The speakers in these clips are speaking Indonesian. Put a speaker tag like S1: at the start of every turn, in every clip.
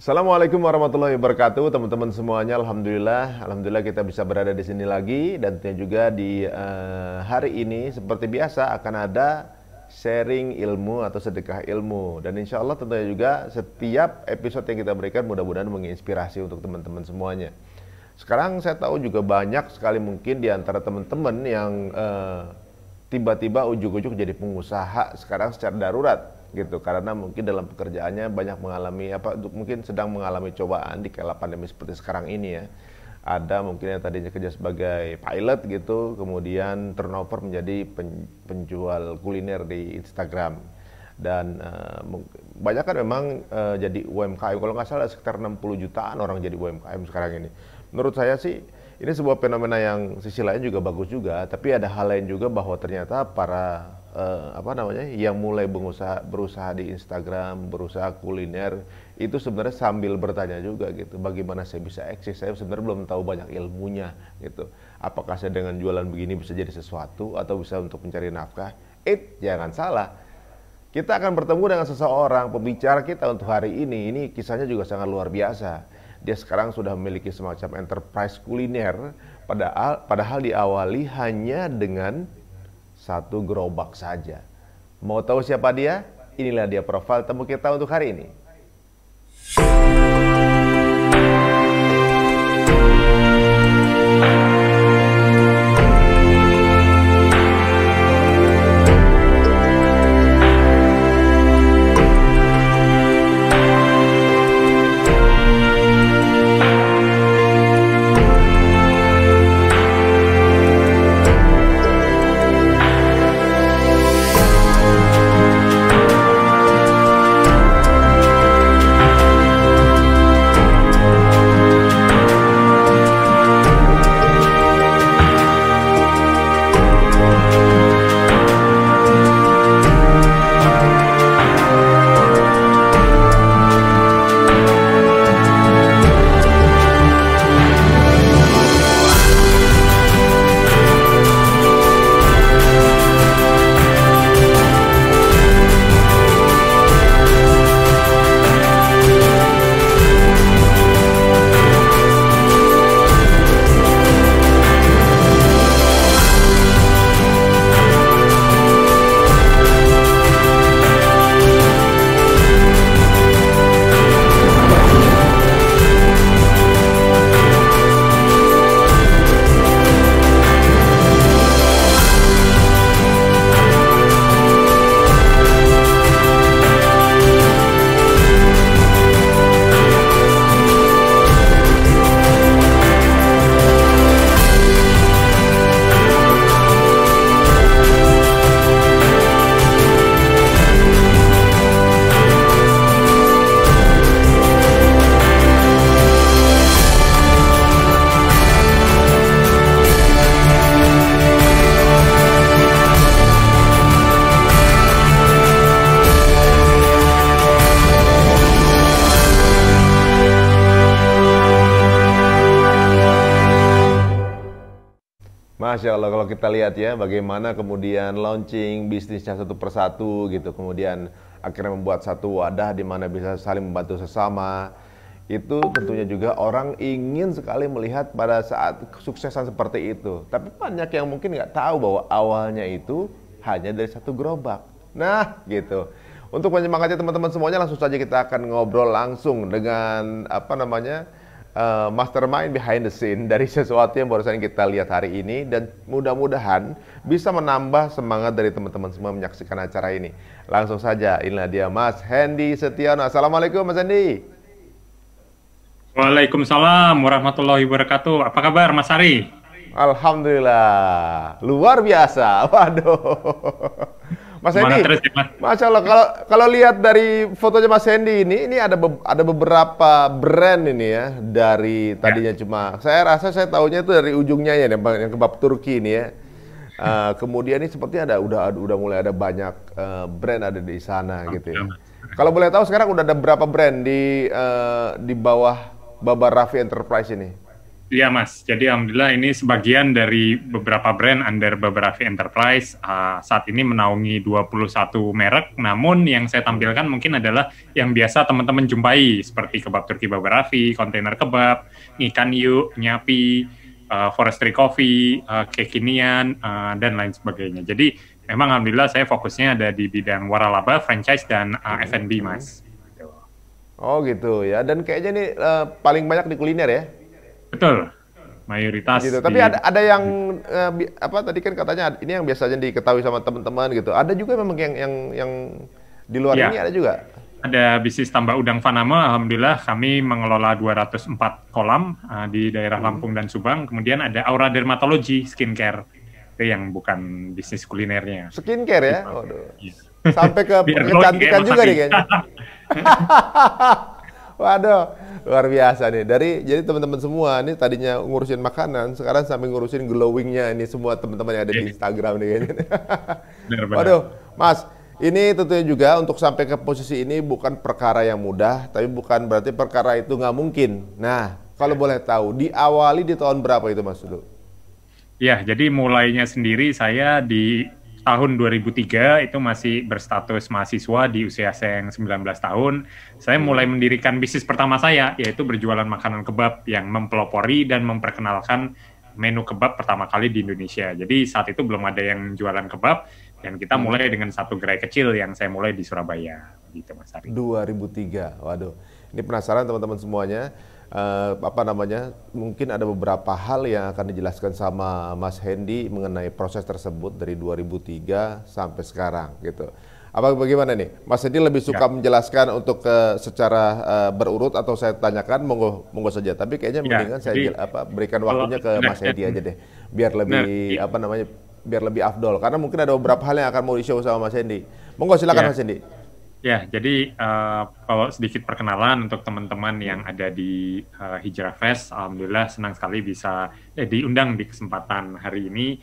S1: Assalamualaikum warahmatullahi wabarakatuh, teman-teman semuanya. Alhamdulillah kita bisa berada di sini lagi, dan tentunya juga di hari ini seperti biasa akan ada sharing ilmu atau sedekah ilmu, dan insya Allah tentunya juga setiap episode yang kita berikan mudah-mudahan menginspirasi untuk teman-teman semuanya. Sekarang saya tahu juga banyak sekali mungkin di antara teman-teman yang tiba-tiba ujuk-ujuk jadi pengusaha sekarang secara darurat gitu, karena mungkin dalam pekerjaannya banyak mengalami mungkin sedang mengalami cobaan di kala pandemi seperti sekarang ini ya. Ada mungkin yang tadinya kerja sebagai pilot gitu, kemudian turnover menjadi penjual kuliner di Instagram, dan banyak kan memang jadi UMKM. Kalau nggak salah sekitar 60 jutaan orang jadi UMKM sekarang ini. Menurut saya sih ini sebuah fenomena yang sisi lain juga bagus juga, tapi ada hal lain juga bahwa ternyata para yang mulai berusaha di Instagram, berusaha kuliner, itu sebenarnya sambil bertanya juga gitu, bagaimana saya bisa eksis? Saya sebenarnya belum tahu banyak ilmunya gitu. Apakah saya dengan jualan begini bisa jadi sesuatu atau bisa untuk mencari nafkah? Jangan salah. Kita akan bertemu dengan seseorang, pembicara kita untuk hari ini. Ini kisahnya juga sangat luar biasa. Dia sekarang sudah memiliki semacam enterprise kuliner, padahal diawali hanya dengan satu gerobak saja. Mau tahu siapa dia? Inilah dia profil temu kita untuk hari ini. Masya Allah, kalau kita lihat ya bagaimana kemudian launching bisnisnya satu persatu gitu, kemudian akhirnya membuat satu wadah di mana bisa saling membantu sesama. Itu tentunya juga orang ingin sekali melihat pada saat kesuksesan seperti itu. Tapi banyak yang mungkin nggak tahu bahwa awalnya itu hanya dari satu gerobak. Nah gitu. Untuk menyemangati teman-teman semuanya, langsung saja kita akan ngobrol langsung dengan mastermind behind the scene dari sesuatu yang barusan kita lihat hari ini, dan mudah-mudahan bisa menambah semangat dari teman-teman semua menyaksikan acara ini. Langsung saja, inilah dia Mas Hendy Setiono. Assalamualaikum Mas Hendy.
S2: Waalaikumsalam warahmatullahi wabarakatuh. Apa kabar Mas Ari?
S1: Alhamdulillah, luar biasa. Waduh. Mas Hendy, Masya Allah, kalau lihat dari fotonya Mas Hendy ini ada beberapa brand ini ya, dari tadinya cuma, saya rasa saya tahunya itu dari ujungnya ya, yang kebab Turki ini ya. Kemudian ini sepertinya udah mulai ada banyak brand ada di sana gitu ya. Kalau boleh tahu sekarang udah ada berapa brand di bawah Baba Raffi Enterprise ini?
S2: Iya Mas, jadi Alhamdulillah ini sebagian dari beberapa brand under beberapa enterprise saat ini menaungi 21 merek, namun yang saya tampilkan mungkin adalah yang biasa teman-teman jumpai seperti kebab Turki Babarafi, kontainer kebab, Ikan Yuk, Nyapi, Forestry Coffee, Kekinian, dan lain sebagainya. Jadi memang Alhamdulillah saya fokusnya ada di bidang waralaba, franchise, dan F&B Mas.
S1: Oh gitu ya, dan kayaknya nih paling banyak di kuliner ya?
S2: Betul, mayoritas
S1: Gitu. Tapi ada yang apa tadi kan katanya ini yang biasanya diketahui sama teman-teman gitu. Ada juga memang yang di luar
S2: ya,
S1: ini ada juga.
S2: ada bisnis tambak udang Faname. Alhamdulillah kami mengelola 204 kolam di daerah Lampung dan Subang. Kemudian ada Aura Dermatology Skincare, itu yang bukan bisnis kulinernya.
S1: Skincare ya?
S2: Gitu.
S1: Waduh.
S2: Iya.
S1: Sampai ke
S2: Biar
S1: kecantikan
S2: glowing
S1: juga
S2: kayak
S1: nih kayaknya. Waduh, luar biasa nih. Jadi teman-teman semua nih tadinya ngurusin makanan, sekarang sampai ngurusin glowingnya ini semua teman-teman yang ada di Instagram nih kayaknya.
S2: Benar-benar.
S1: Waduh, Mas, ini tentunya juga untuk sampai ke posisi ini bukan perkara yang mudah, tapi bukan berarti perkara itu nggak mungkin. Nah, kalau boleh tahu, diawali di tahun berapa itu Mas dulu?
S2: Ya, jadi mulainya sendiri saya di tahun 2003 itu masih berstatus mahasiswa di usia saya yang 19 tahun. Saya mulai mendirikan bisnis pertama saya, yaitu berjualan makanan kebab yang mempelopori dan memperkenalkan menu kebab pertama kali di Indonesia. Jadi saat itu belum ada yang jualan kebab, dan kita mulai dengan satu gerai kecil yang saya mulai di Surabaya. Gitu, Mas Ari.
S1: 2003. Waduh. Ini penasaran teman-teman semuanya. Apa namanya? Mungkin ada beberapa hal yang akan dijelaskan sama Mas Hendy mengenai proses tersebut dari 2003 sampai sekarang gitu. Apa bagaimana nih? Mas Hendy lebih suka menjelaskan untuk secara berurut atau saya tanyakan monggo saja. Tapi kayaknya mendingan saya berikan waktunya ke Mas Hendy aja deh. Biar lebih apa namanya? Biar lebih afdol karena mungkin ada beberapa hal yang akan mau di-show sama Mas Hendy. Monggo silakan Mas Hendy.
S2: Ya, jadi kalau sedikit perkenalan untuk teman-teman yang ada di Hijrah Fest, alhamdulillah senang sekali bisa diundang di kesempatan hari ini.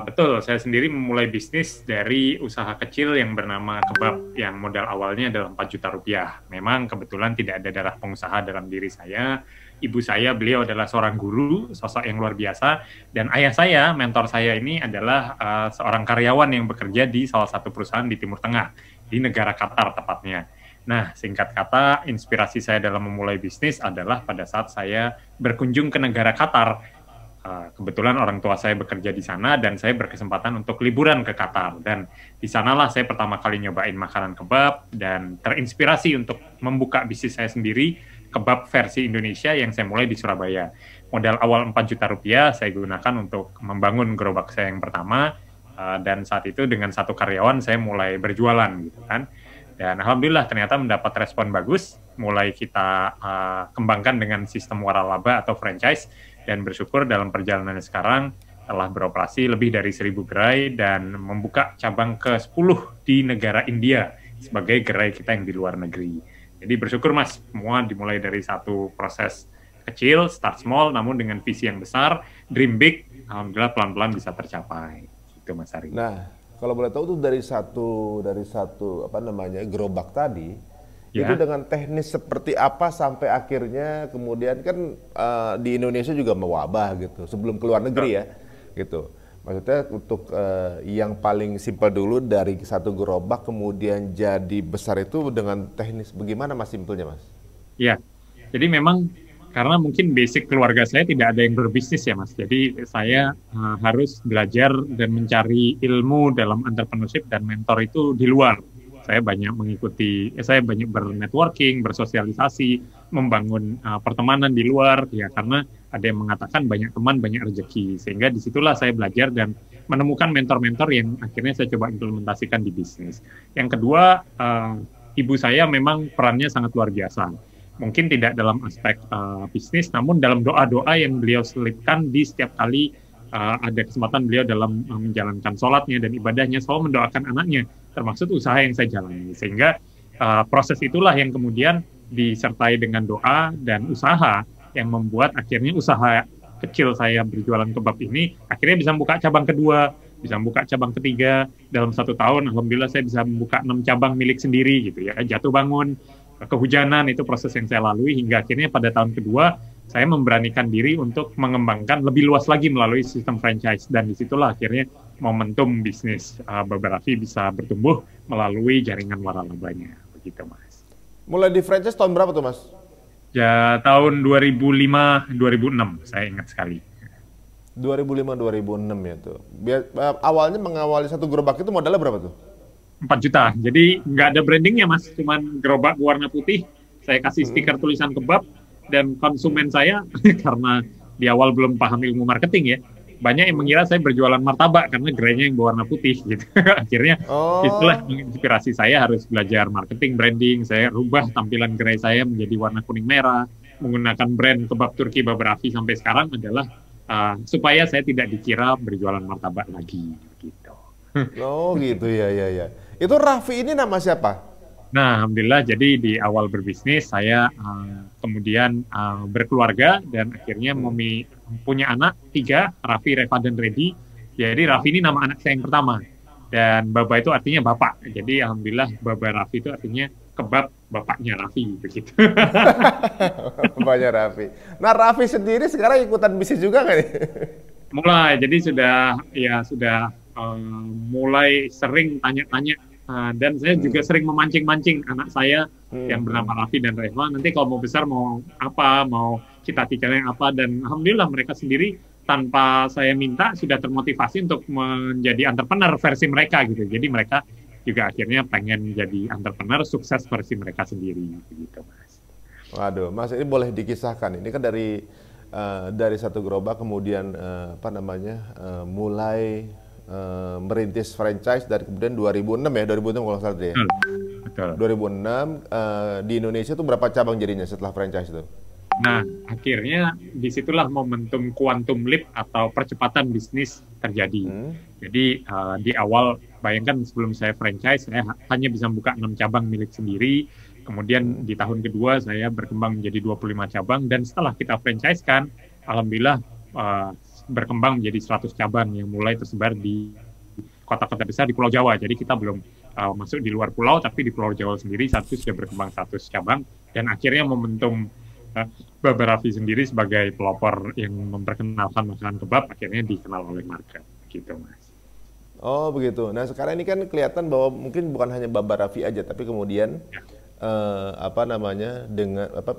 S2: Betul, saya sendiri memulai bisnis dari usaha kecil yang bernama kebab, yang modal awalnya adalah 4 juta rupiah. Memang kebetulan tidak ada darah pengusaha dalam diri saya. Ibu saya, beliau adalah seorang guru, sosok yang luar biasa. Dan ayah saya, mentor saya ini adalah seorang karyawan yang bekerja di salah satu perusahaan di Timur Tengah, di negara Qatar tepatnya. Nah, singkat kata, inspirasi saya dalam memulai bisnis adalah pada saat saya berkunjung ke negara Qatar. Kebetulan orang tua saya bekerja di sana dan saya berkesempatan untuk liburan ke Qatar. Dan di sanalah saya pertama kali nyobain makanan kebab dan terinspirasi untuk membuka bisnis saya sendiri, kebab versi Indonesia yang saya mulai di Surabaya. Modal awal 4 juta rupiah saya gunakan untuk membangun gerobak saya yang pertama. Dan saat itu dengan satu karyawan saya mulai berjualan gitu kan, dan alhamdulillah ternyata mendapat respon bagus. Mulai kita kembangkan dengan sistem waralaba atau franchise, dan bersyukur dalam perjalanan sekarang telah beroperasi lebih dari 1.000 gerai dan membuka cabang ke-10 di negara India sebagai gerai kita yang di luar negeri. Jadi bersyukur Mas, semua dimulai dari satu proses kecil, start small, namun dengan visi yang besar, dream big, alhamdulillah pelan-pelan bisa tercapai. Itu Mas Ari.
S1: Nah, kalau boleh tahu tuh dari satu apa namanya gerobak tadi, itu dengan teknis seperti apa sampai akhirnya kemudian kan di Indonesia juga mewabah gitu sebelum keluar negeri ya, gitu. Maksudnya untuk yang paling simpel dulu dari satu gerobak kemudian jadi besar itu dengan teknis bagaimana Mas simpelnya Mas?
S2: Iya, jadi memang karena mungkin basic keluarga saya tidak ada yang berbisnis ya Mas. Jadi saya harus belajar dan mencari ilmu dalam entrepreneurship dan mentor itu di luar. Saya banyak mengikuti, saya banyak bernetworking, bersosialisasi, membangun pertemanan di luar ya, karena ada yang mengatakan banyak teman banyak rezeki. Sehingga disitulah saya belajar dan menemukan mentor-mentor yang akhirnya saya coba implementasikan di bisnis. Yang kedua, ibu saya memang perannya sangat luar biasa. Mungkin tidak dalam aspek bisnis, namun dalam doa-doa yang beliau selipkan di setiap kali ada kesempatan beliau dalam menjalankan sholatnya dan ibadahnya, selalu mendoakan anaknya, termasuk usaha yang saya jalani. Sehingga proses itulah yang kemudian disertai dengan doa dan usaha yang membuat akhirnya usaha kecil saya berjualan kebab ini akhirnya bisa membuka cabang kedua, bisa membuka cabang ketiga. Dalam 1 tahun, alhamdulillah saya bisa membuka 6 cabang milik sendiri gitu ya. Jatuh bangun, kehujanan, itu proses yang saya lalui hingga akhirnya pada tahun kedua saya memberanikan diri untuk mengembangkan lebih luas lagi melalui sistem franchise, dan disitulah akhirnya momentum bisnis Baba Raffi bisa bertumbuh melalui jaringan waralabanya, begitu Mas.
S1: Mulai di franchise tahun berapa tuh Mas?
S2: Ya, tahun 2005-2006, saya ingat sekali.
S1: 2005-2006 ya tuh. Awalnya mengawali satu gerobak itu modalnya berapa tuh?
S2: 4 juta. Jadi nggak ada brandingnya Mas, cuman gerobak warna putih, saya kasih stiker tulisan kebab, dan konsumen saya karena di awal belum paham ilmu marketing ya, banyak yang mengira saya berjualan martabak karena gerainya yang berwarna putih gitu. Akhirnya
S1: Oh,
S2: itulah inspirasi saya harus belajar marketing, branding. Saya rubah tampilan gerai saya menjadi warna kuning merah, menggunakan brand kebab Turki Baba Raffi sampai sekarang adalah supaya saya tidak dikira berjualan martabak lagi gitu.
S1: oh gitu ya ya ya. Itu Raffi ini nama siapa?
S2: Nah, alhamdulillah jadi di awal berbisnis saya kemudian berkeluarga dan akhirnya punya anak 3, Raffi, Reva, dan Redi. Jadi Raffi ini nama anak saya yang pertama. Dan Baba itu artinya bapak. Jadi alhamdulillah Baba Raffi itu artinya kebab bapaknya Raffi begitu.
S1: Banyak Raffi. Nah Raffi sendiri sekarang ikutan bisnis juga nggak nih?
S2: Mulai, jadi sudah mulai sering tanya-tanya. Dan saya juga sering memancing-mancing anak saya yang bernama Raffi dan Reva. Nanti kalau mau besar mau apa, mau cita-citanya apa, dan alhamdulillah mereka sendiri tanpa saya minta sudah termotivasi untuk menjadi entrepreneur versi mereka gitu. Jadi mereka juga akhirnya pengen jadi entrepreneur sukses versi mereka sendiri gitu Mas.
S1: Waduh, Mas ini boleh dikisahkan. Ini kan dari satu gerobak kemudian apa namanya mulai merintis franchise dari kemudian 2006 ya, 2006 kalau nggak salah ya.
S2: Betul.
S1: 2006 di Indonesia tuh berapa cabang jadinya setelah franchise itu?
S2: Nah, akhirnya disitulah momentum quantum leap atau percepatan bisnis terjadi. Jadi di awal, bayangkan sebelum saya franchise, saya hanya bisa buka 6 cabang milik sendiri. Kemudian di tahun kedua saya berkembang menjadi 25 cabang, dan setelah kita franchise kan, alhamdulillah berkembang menjadi 100 cabang yang mulai tersebar di kota-kota besar di Pulau Jawa. Jadi kita belum masuk di luar pulau, tapi di Pulau Jawa sendiri sudah berkembang 100 cabang, dan akhirnya momentum Baba Raffi sendiri sebagai pelopor yang memperkenalkan makanan kebab akhirnya dikenal oleh market gitu Mas.
S1: Oh begitu. Nah sekarang ini kan kelihatan bahwa mungkin bukan hanya Baba Raffi aja, tapi kemudian apa namanya dengan apa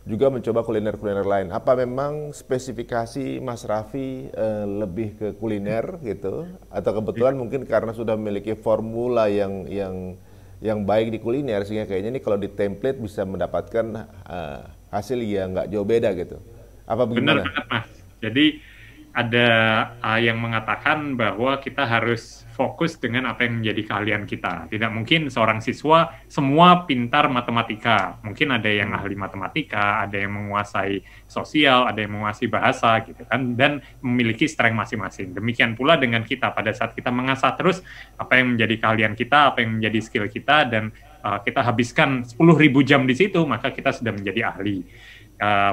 S1: juga mencoba kuliner-kuliner lain. Apa memang spesifikasi Mas Raffi lebih ke kuliner gitu, atau kebetulan mungkin karena sudah memiliki formula yang baik di kuliner sehingga kayaknya ini kalau di template bisa mendapatkan hasil yang nggak jauh beda gitu. Apa
S2: Benar
S1: bagaimana?
S2: banget Mas. Jadi ada yang mengatakan bahwa kita harus fokus dengan apa yang menjadi keahlian kita. Tidak mungkin seorang siswa semua pintar matematika. Mungkin ada yang ahli matematika, ada yang menguasai sosial, ada yang menguasai bahasa gitu kan, dan memiliki strength masing-masing. Demikian pula dengan kita pada saat kita mengasah terus apa yang menjadi keahlian kita, apa yang menjadi skill kita, dan kita habiskan 10.000 jam di situ, maka kita sudah menjadi ahli.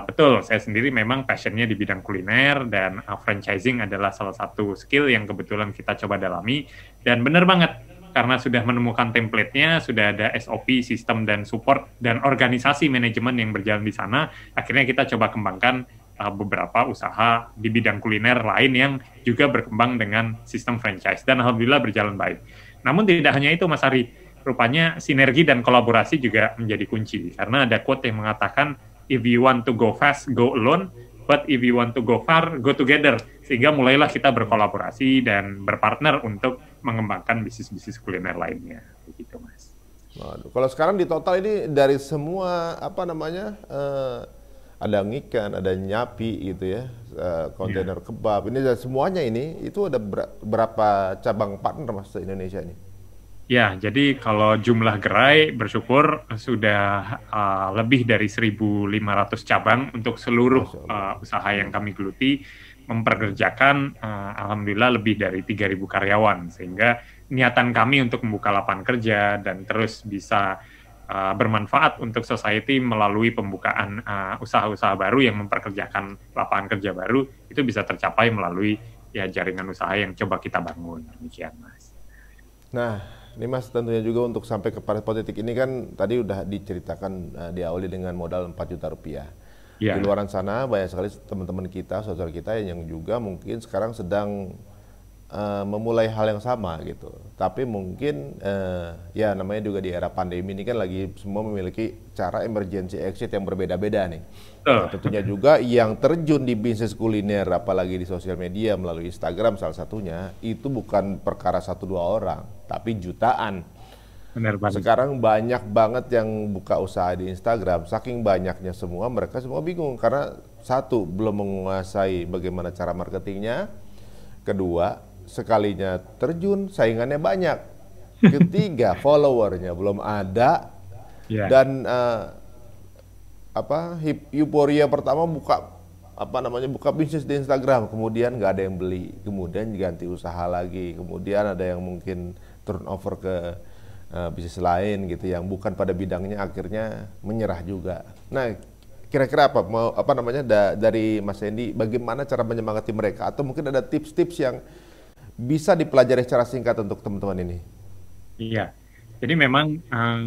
S2: Betul, saya sendiri memang passionnya di bidang kuliner, dan franchising adalah salah satu skill yang kebetulan kita coba dalami. Dan benar banget, karena sudah menemukan template-nya, sudah ada SOP, sistem, dan support, dan organisasi manajemen yang berjalan di sana, akhirnya kita coba kembangkan beberapa usaha di bidang kuliner lain yang juga berkembang dengan sistem franchise. Dan alhamdulillah berjalan baik. Namun tidak hanya itu Mas Ari, rupanya sinergi dan kolaborasi juga menjadi kunci. Karena ada quote yang mengatakan, if you want to go fast, go alone, but if you want to go far, go together. Sehingga mulailah kita berkolaborasi dan berpartner untuk mengembangkan bisnis-bisnis kuliner lainnya. Begitu Mas.
S1: Waduh, kalau sekarang di total ini dari semua apa namanya ada ngikan, ada nyapi gitu ya, kontainer kebab, ini semuanya ini itu ada berapa cabang partner Mas di Indonesia ini?
S2: Ya, jadi kalau jumlah gerai bersyukur sudah lebih dari 1.500 cabang untuk seluruh usaha yang kami geluti, memperkerjakan alhamdulillah lebih dari 3.000 karyawan, sehingga niatan kami untuk membuka lapangan kerja dan terus bisa bermanfaat untuk society melalui pembukaan usaha-usaha baru yang memperkerjakan lapangan kerja baru, itu bisa tercapai melalui ya jaringan usaha yang coba kita bangun. Demikian Mas.
S1: Nah, ini Mas tentunya juga untuk sampai ke pada titik ini kan tadi udah diceritakan diawali dengan modal 4 juta rupiah. Di
S2: Ya,
S1: luaran sana banyak sekali teman-teman kita, saudara kita yang juga mungkin sekarang sedang memulai hal yang sama gitu. Tapi mungkin ya namanya juga di era pandemi ini kan lagi semua memiliki cara emergency exit yang berbeda-beda nih. Nah
S2: betul.
S1: tentunya juga yang terjun di bisnis kuliner apalagi di sosial media melalui Instagram salah satunya itu bukan perkara satu dua orang, tapi jutaan.
S2: Benar banget.
S1: Sekarang banyak banget yang buka usaha di Instagram, saking banyaknya semua, mereka semua bingung karena satu, belum menguasai bagaimana cara marketingnya, kedua, sekalinya terjun, saingannya banyak, ketiga, followernya belum ada,
S2: Ya,
S1: dan euforia pertama buka bisnis di Instagram, kemudian nggak ada yang beli, kemudian ganti usaha lagi, kemudian ada yang mungkin turnover ke bisnis lain gitu yang bukan pada bidangnya, akhirnya menyerah juga. Nah, kira-kira dari Mas Hendy, bagaimana cara menyemangati mereka atau mungkin ada tips-tips yang bisa dipelajari secara singkat untuk teman-teman ini?
S2: iya. Jadi memang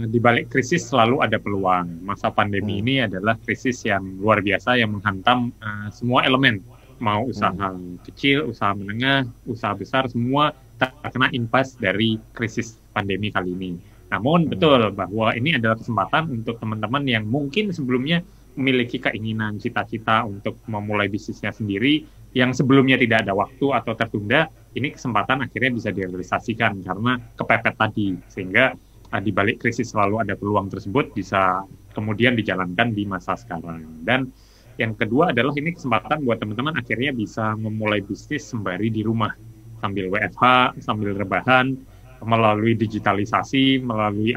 S2: di balik krisis selalu ada peluang. Masa pandemi
S1: Hmm,
S2: ini adalah krisis yang luar biasa yang menghantam semua elemen, mau usaha
S1: hmm,
S2: kecil, usaha menengah, usaha besar, semua terkena imbas dari krisis pandemi kali ini. Namun
S1: hmm,
S2: betul bahwa ini adalah kesempatan untuk teman-teman yang mungkin sebelumnya memiliki keinginan, cita-cita untuk memulai bisnisnya sendiri, yang sebelumnya tidak ada waktu atau tertunda, ini kesempatan akhirnya bisa direalisasikan karena kepepet tadi, sehingga di balik krisis selalu ada peluang tersebut bisa kemudian dijalankan di masa sekarang. Dan yang kedua adalah ini kesempatan buat teman-teman akhirnya bisa memulai bisnis sembari di rumah sambil WFH, sambil rebahan, melalui digitalisasi, melalui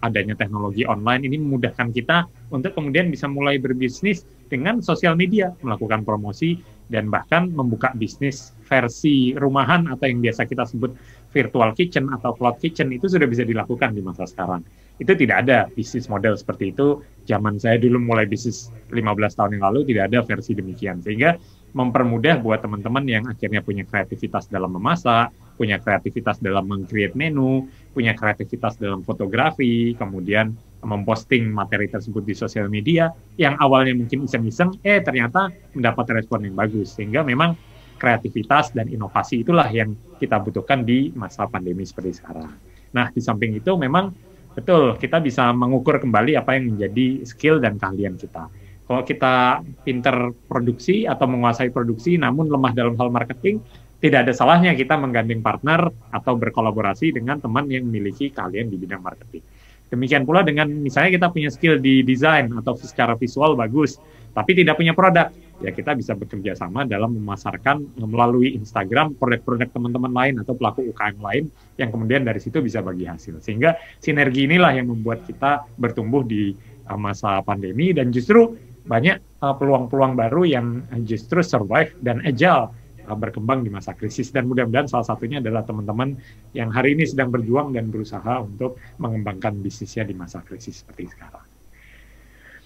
S2: adanya teknologi online, ini memudahkan kita untuk kemudian bisa mulai berbisnis dengan sosial media, melakukan promosi, dan bahkan membuka bisnis versi rumahan atau yang biasa kita sebut virtual kitchen atau cloud kitchen, itu sudah bisa dilakukan di masa sekarang. Itu tidak ada bisnis model seperti itu. Zaman saya dulu mulai bisnis 15 tahun yang lalu tidak ada versi demikian. Sehingga mempermudah buat teman-teman yang akhirnya punya kreativitas dalam memasak, punya kreativitas dalam meng-create menu, punya kreativitas dalam fotografi, kemudian memposting materi tersebut di sosial media, yang awalnya mungkin iseng-iseng, ternyata mendapat respon yang bagus. Sehingga memang kreativitas dan inovasi itulah yang kita butuhkan di masa pandemi seperti sekarang. Nah, di samping itu memang betul, kita bisa mengukur kembali apa yang menjadi skill dan keahlian kita. Kalau kita pinter produksi atau menguasai produksi namun lemah dalam hal marketing, tidak ada salahnya kita menggandeng partner atau berkolaborasi dengan teman yang memiliki keahlian di bidang marketing. Demikian pula dengan misalnya kita punya skill di desain atau secara visual bagus, tapi tidak punya produk, ya kita bisa bekerja sama dalam memasarkan melalui Instagram produk-produk teman-teman lain atau pelaku UKM lain yang kemudian dari situ bisa bagi hasil. Sehingga sinergi inilah yang membuat kita bertumbuh di masa pandemi dan justru banyak peluang-peluang baru yang justru survive dan agile berkembang di masa krisis. Dan mudah-mudahan salah satunya adalah teman-teman yang hari ini sedang berjuang dan berusaha untuk mengembangkan bisnisnya di masa krisis seperti sekarang.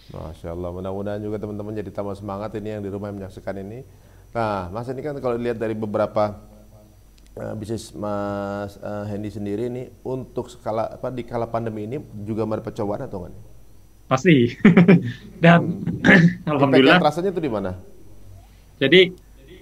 S1: Masya Allah, mudah-mudahan juga teman-teman jadi tambah semangat ini yang di rumah menyaksikan ini. Nah, Mas ini kan kalau dilihat dari beberapa bisnis Mas Hendy sendiri ini untuk di kala pandemi ini juga mendapat cobaan atau enggak nih?
S2: Pasti. Dan
S1: Impact yang
S2: alhamdulillah,
S1: terasanya itu di mana?
S2: jadi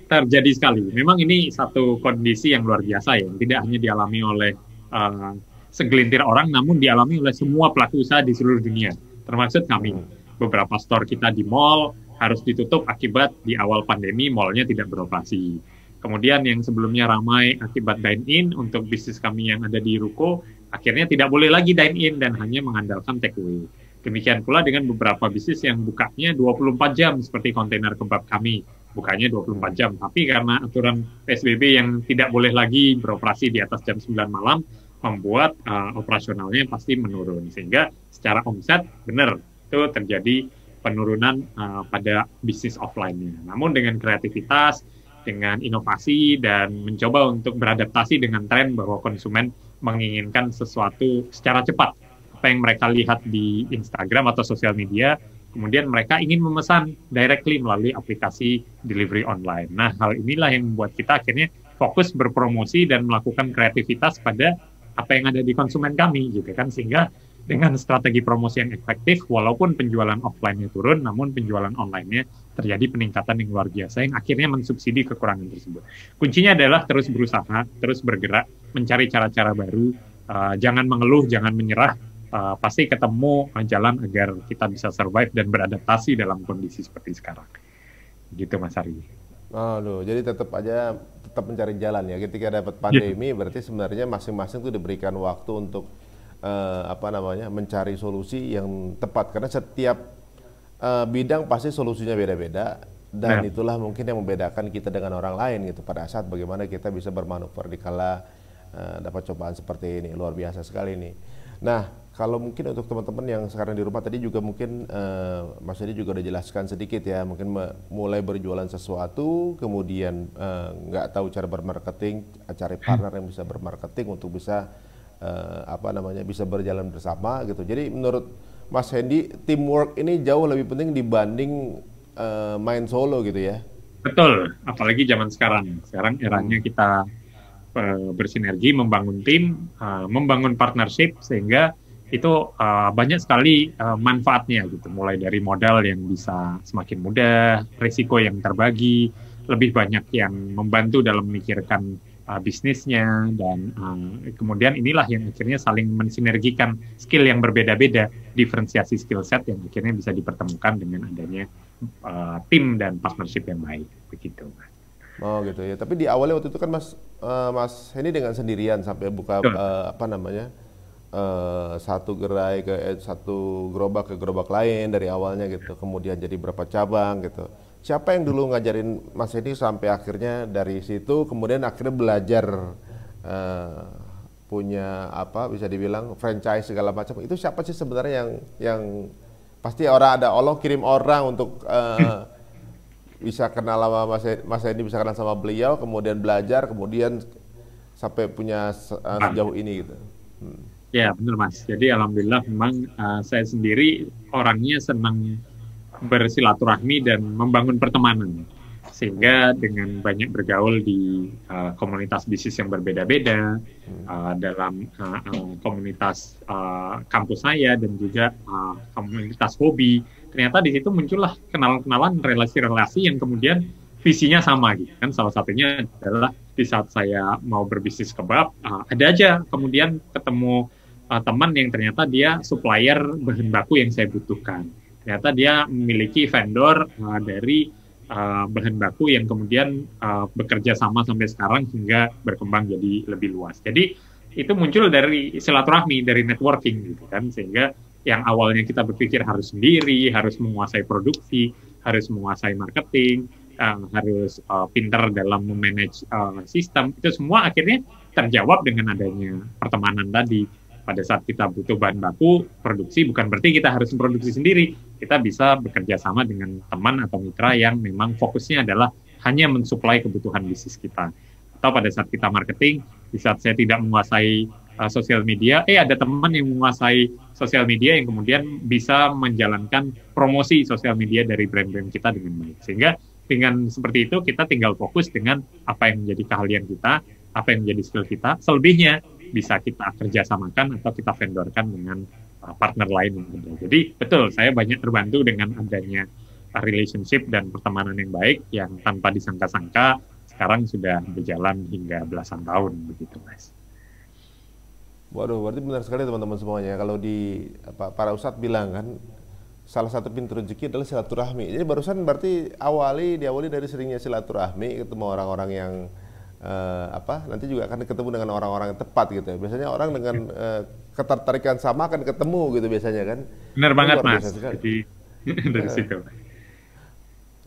S2: terjadi sekali. Memang ini satu kondisi yang luar biasa ya, tidak hanya dialami oleh uh, segelintir orang, namun dialami oleh semua pelaku usaha di seluruh dunia, termasuk kami.
S1: Hmm.
S2: Beberapa store kita di mall harus ditutup akibat di awal pandemi mallnya tidak beroperasi. Kemudian yang sebelumnya ramai akibat dine-in, untuk bisnis kami yang ada di ruko, akhirnya tidak boleh lagi dine-in dan hanya mengandalkan take away. Demikian pula dengan beberapa bisnis yang bukanya 24 jam seperti kontainer kebab kami, bukanya 24 jam. Tapi karena aturan PSBB yang tidak boleh lagi beroperasi di atas jam 9 malam, membuat operasionalnya pasti menurun. Sehingga secara omset benar itu terjadi penurunan pada bisnis offline-nya. Namun dengan kreativitas, dengan inovasi, dan mencoba untuk beradaptasi dengan tren bahwa konsumen menginginkan sesuatu secara cepat. Apa yang mereka lihat di Instagram atau sosial media, kemudian mereka ingin memesan directly melalui aplikasi delivery online. Nah, hal inilah yang membuat kita akhirnya fokus berpromosi dan melakukan kreativitas pada apa yang ada di konsumen kami, gitu kan, sehingga dengan strategi promosi yang efektif, walaupun penjualan offline-nya turun, namun penjualan online-nya terjadi peningkatan yang luar biasa yang akhirnya mensubsidi kekurangan tersebut. Kuncinya adalah terus berusaha, terus bergerak, mencari cara-cara baru, jangan mengeluh, jangan menyerah, pasti ketemu jalan agar kita bisa survive dan beradaptasi dalam kondisi seperti sekarang. Gitu Mas Ari.
S1: Aduh, jadi tetap mencari jalan ya. Ketika dapat
S2: Ya,
S1: pandemi, berarti sebenarnya masing-masing tuh diberikan waktu untuk apa namanya, mencari solusi yang tepat. Karena setiap bidang pasti solusinya beda-beda, dan
S2: benar.
S1: itulah mungkin yang membedakan kita dengan orang lain gitu. Pada saat bagaimana kita bisa bermanuver di kala dapat cobaan seperti ini, luar biasa sekali nih. Nah, kalau mungkin untuk teman-teman yang sekarang di rumah tadi juga mungkin Mas Edi juga udah jelaskan sedikit ya, mungkin mulai berjualan sesuatu, kemudian nggak tahu cara bermarketing, cari partner yang bisa bermarketing untuk bisa apa namanya, bisa berjalan bersama gitu. Jadi menurut Mas Hendy, teamwork ini jauh lebih penting dibanding main solo gitu ya.
S2: Betul, apalagi zaman sekarang. Sekarang eranya kita bersinergi, membangun tim, membangun partnership, sehingga itu banyak sekali manfaatnya gitu. Mulai dari modal yang bisa semakin mudah, risiko yang terbagi, lebih banyak yang membantu dalam memikirkan bisnisnya, dan kemudian inilah yang akhirnya saling mensinergikan skill yang berbeda-beda, diferensiasi skill set yang akhirnya bisa dipertemukan dengan adanya tim dan partnership yang baik, begitu.
S1: Oh gitu ya. Tapi di awalnya waktu itu kan Mas Hendy dengan sendirian sampai buka
S2: Betul.
S1: apa namanya, satu gerai ke satu gerobak ke gerobak lain dari awalnya gitu. Kemudian jadi berapa cabang gitu. Siapa yang dulu ngajarin Mas Hendy sampai akhirnya dari situ kemudian akhirnya belajar eh, punya apa bisa dibilang franchise segala macam. Itu siapa sih sebenarnya yang pasti orang ada Allah kirim orang untuk bisa kenal sama Mas Hendy, bisa kenal sama beliau, kemudian belajar, kemudian sampai punya sejauh ini gitu. Hmm.
S2: Ya, benar Mas. Jadi alhamdulillah memang saya sendiri orangnya senang bersilaturahmi dan membangun pertemanan. Sehingga dengan banyak bergaul di komunitas bisnis yang berbeda-beda, dalam komunitas kampus saya dan juga komunitas hobi, ternyata di situ muncullah kenalan-kenalan, relasi-relasi yang kemudian visinya sama gitu kan. Salah satunya adalah di saat saya mau berbisnis kebab, ada aja kemudian ketemu teman yang ternyata dia supplier bahan baku yang saya butuhkan. Ternyata dia memiliki vendor dari bahan baku yang kemudian bekerja sama sampai sekarang hingga berkembang jadi lebih luas. Jadi itu muncul dari silaturahmi, dari networking gitu kan, sehingga yang awalnya kita berpikir harus sendiri, harus menguasai produksi, harus menguasai marketing, harus pintar dalam memanage sistem, itu semua akhirnya terjawab dengan adanya pertemanan tadi. Pada saat kita butuh bahan baku produksi, bukan berarti kita harus memproduksi sendiri. Kita bisa bekerja sama dengan teman atau mitra yang memang fokusnya adalah hanya mensuplai kebutuhan bisnis kita. Atau pada saat kita marketing, di saat saya tidak menguasai sosial media, ada teman yang menguasai sosial media yang kemudian bisa menjalankan promosi sosial media dari brand-brand kita dengan baik. Sehingga dengan seperti itu kita tinggal fokus dengan apa yang menjadi keahlian kita, apa yang menjadi skill kita. Selebihnya bisa kita kerjasamakan atau kita vendorkan dengan partner lain yang ada. Jadi betul, saya banyak terbantu dengan adanya relationship dan pertemanan yang baik yang tanpa disangka-sangka sekarang sudah berjalan hingga belasan tahun begitu, Mas.
S1: Waduh, berarti benar sekali teman-teman semuanya. Kalau di para ustadz bilang kan, salah satu pintu rezeki adalah silaturahmi. Jadi barusan berarti diawali dari seringnya silaturahmi, ketemu orang-orang yang nanti juga akan ketemu dengan orang-orang yang tepat gitu ya. Biasanya orang dengan ketertarikan sama akan ketemu gitu biasanya kan.
S2: Benar
S1: Itu
S2: banget,
S1: luar
S2: Mas.
S1: biasa sekali.
S2: Jadi dari situ.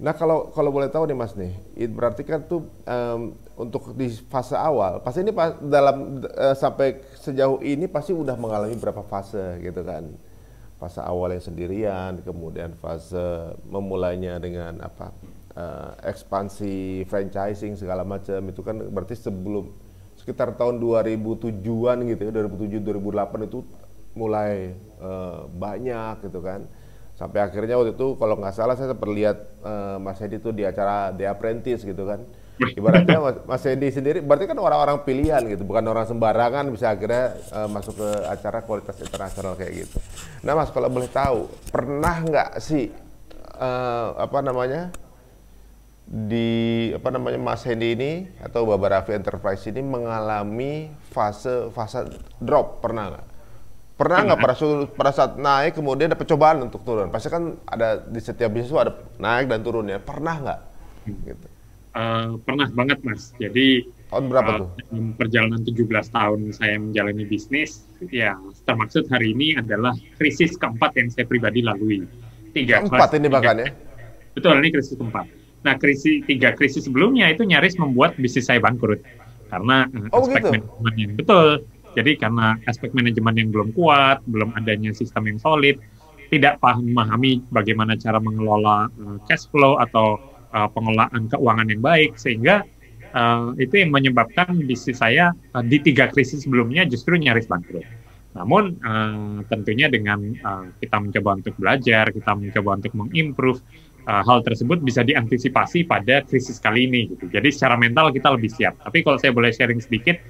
S1: Nah kalau boleh tahu nih Mas nih, berarti kan tuh untuk di fase awal, pasti ini dalam sampai sejauh ini pasti udah mengalami berapa fase gitu kan. Fase awal yang sendirian, kemudian fase memulainya dengan ekspansi franchising segala macam, itu kan berarti sebelum sekitar tahun 2007-an gitu ya, 2007 2008 itu mulai banyak gitu kan. Sampai akhirnya waktu itu kalau nggak salah saya sempat lihat Mas Hedi itu di acara The Apprentice gitu kan. Ibaratnya Mas Hendy sendiri berarti kan orang-orang pilihan gitu, bukan orang sembarangan bisa akhirnya masuk ke acara kualitas internasional kayak gitu. Nah Mas, kalau boleh tahu, pernah nggak sih apa namanya di apa namanya Mas Hendy ini atau Baba Raffi Enterprise ini mengalami fase drop, pernah nggak? Pernah nggak pada saat naik kemudian ada percobaan untuk turun? Pasti kan ada di setiap bisnis itu ada naik dan turunnya. Pernah nggak? Gitu.
S2: Pernah banget Mas. Jadi
S1: Tahun berapa tuh?
S2: dalam perjalanan 17 tahun saya menjalani bisnis, ya termaksud hari ini adalah krisis keempat yang saya pribadi lalui.
S1: Keempat ini bahkan ya?
S2: Betul, ini krisis keempat. Nah, tiga krisis sebelumnya itu nyaris membuat bisnis saya bangkrut karena aspek
S1: gitu?
S2: manajemen yang betul. Jadi karena aspek manajemen yang belum kuat, belum adanya sistem yang solid, tidak memahami bagaimana cara mengelola cash flow atau pengelolaan keuangan yang baik, sehingga itu yang menyebabkan bisnis saya di tiga krisis sebelumnya justru nyaris bangkrut. Namun tentunya dengan kita mencoba untuk belajar, kita mencoba untuk mengimprove, hal tersebut bisa diantisipasi pada krisis kali ini gitu. Jadi secara mental kita lebih siap. Tapi kalau saya boleh sharing sedikit,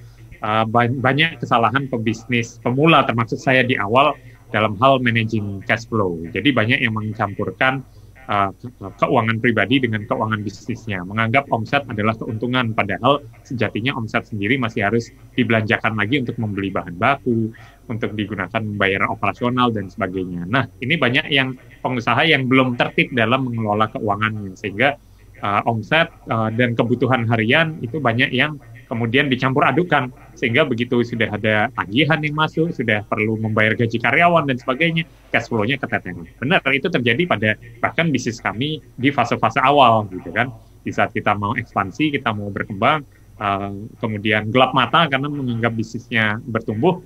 S2: banyak kesalahan pebisnis pemula termasuk saya di awal dalam hal managing cash flow. Jadi banyak yang mencampurkan keuangan pribadi dengan keuangan bisnisnya, menganggap omset adalah keuntungan, padahal sejatinya omset sendiri masih harus dibelanjakan lagi untuk membeli bahan baku, untuk digunakan membayar operasional dan sebagainya. Nah, ini banyak yang pengusaha yang belum tertib dalam mengelola keuangannya, sehingga omset dan kebutuhan harian itu banyak yang kemudian dicampur adukan, sehingga begitu sudah ada tagihan yang masuk, sudah perlu membayar gaji karyawan dan sebagainya, cash flow-nya keteteran. Benar, itu terjadi pada bahkan bisnis kami di fase-fase awal gitu kan. Di saat kita mau ekspansi, kita mau berkembang, kemudian gelap mata karena menganggap bisnisnya bertumbuh,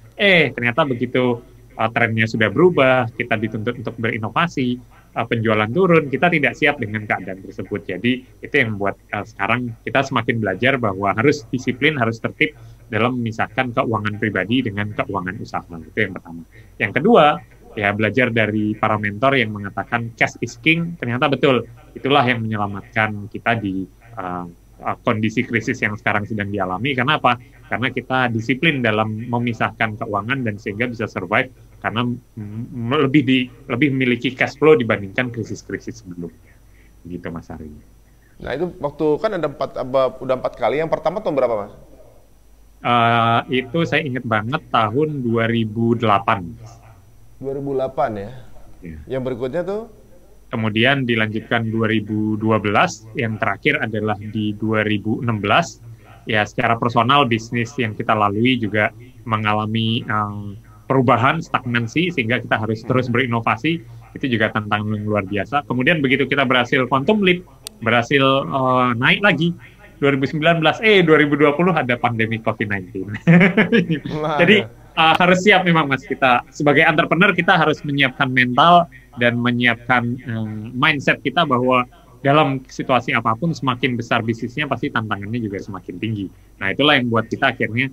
S2: ternyata begitu trennya sudah berubah, kita dituntut untuk berinovasi, penjualan turun, kita tidak siap dengan keadaan tersebut. Jadi itu yang membuat sekarang kita semakin belajar bahwa harus disiplin, harus tertib dalam memisahkan keuangan pribadi dengan keuangan usaha. Itu yang pertama. Yang kedua, ya belajar dari para mentor yang mengatakan cash is king, ternyata betul. Itulah yang menyelamatkan kita di kondisi krisis yang sekarang sedang dialami. Karena apa? Karena kita disiplin dalam memisahkan keuangan dan sehingga bisa survive karena lebih memiliki cash flow dibandingkan krisis-krisis sebelumnya. Gitu Mas Ari.
S1: Nah itu waktu kan udah 4 kali. Yang pertama tahun berapa Mas?
S2: Itu saya ingat banget tahun 2008.
S1: 2008 ya? Ya. Yang berikutnya tuh?
S2: Kemudian dilanjutkan 2012, yang terakhir adalah di 2016. Ya, secara personal bisnis yang kita lalui juga mengalami perubahan, stagnansi, sehingga kita harus terus berinovasi. Itu juga tantangan yang luar biasa. Kemudian begitu kita berhasil quantum leap, berhasil naik lagi, 2019, 2020 ada pandemi COVID-19. Jadi harus siap memang Mas, kita sebagai entrepreneur kita harus menyiapkan mental dan menyiapkan mindset kita bahwa dalam situasi apapun semakin besar bisnisnya pasti tantangannya juga semakin tinggi. Nah itulah yang buat kita akhirnya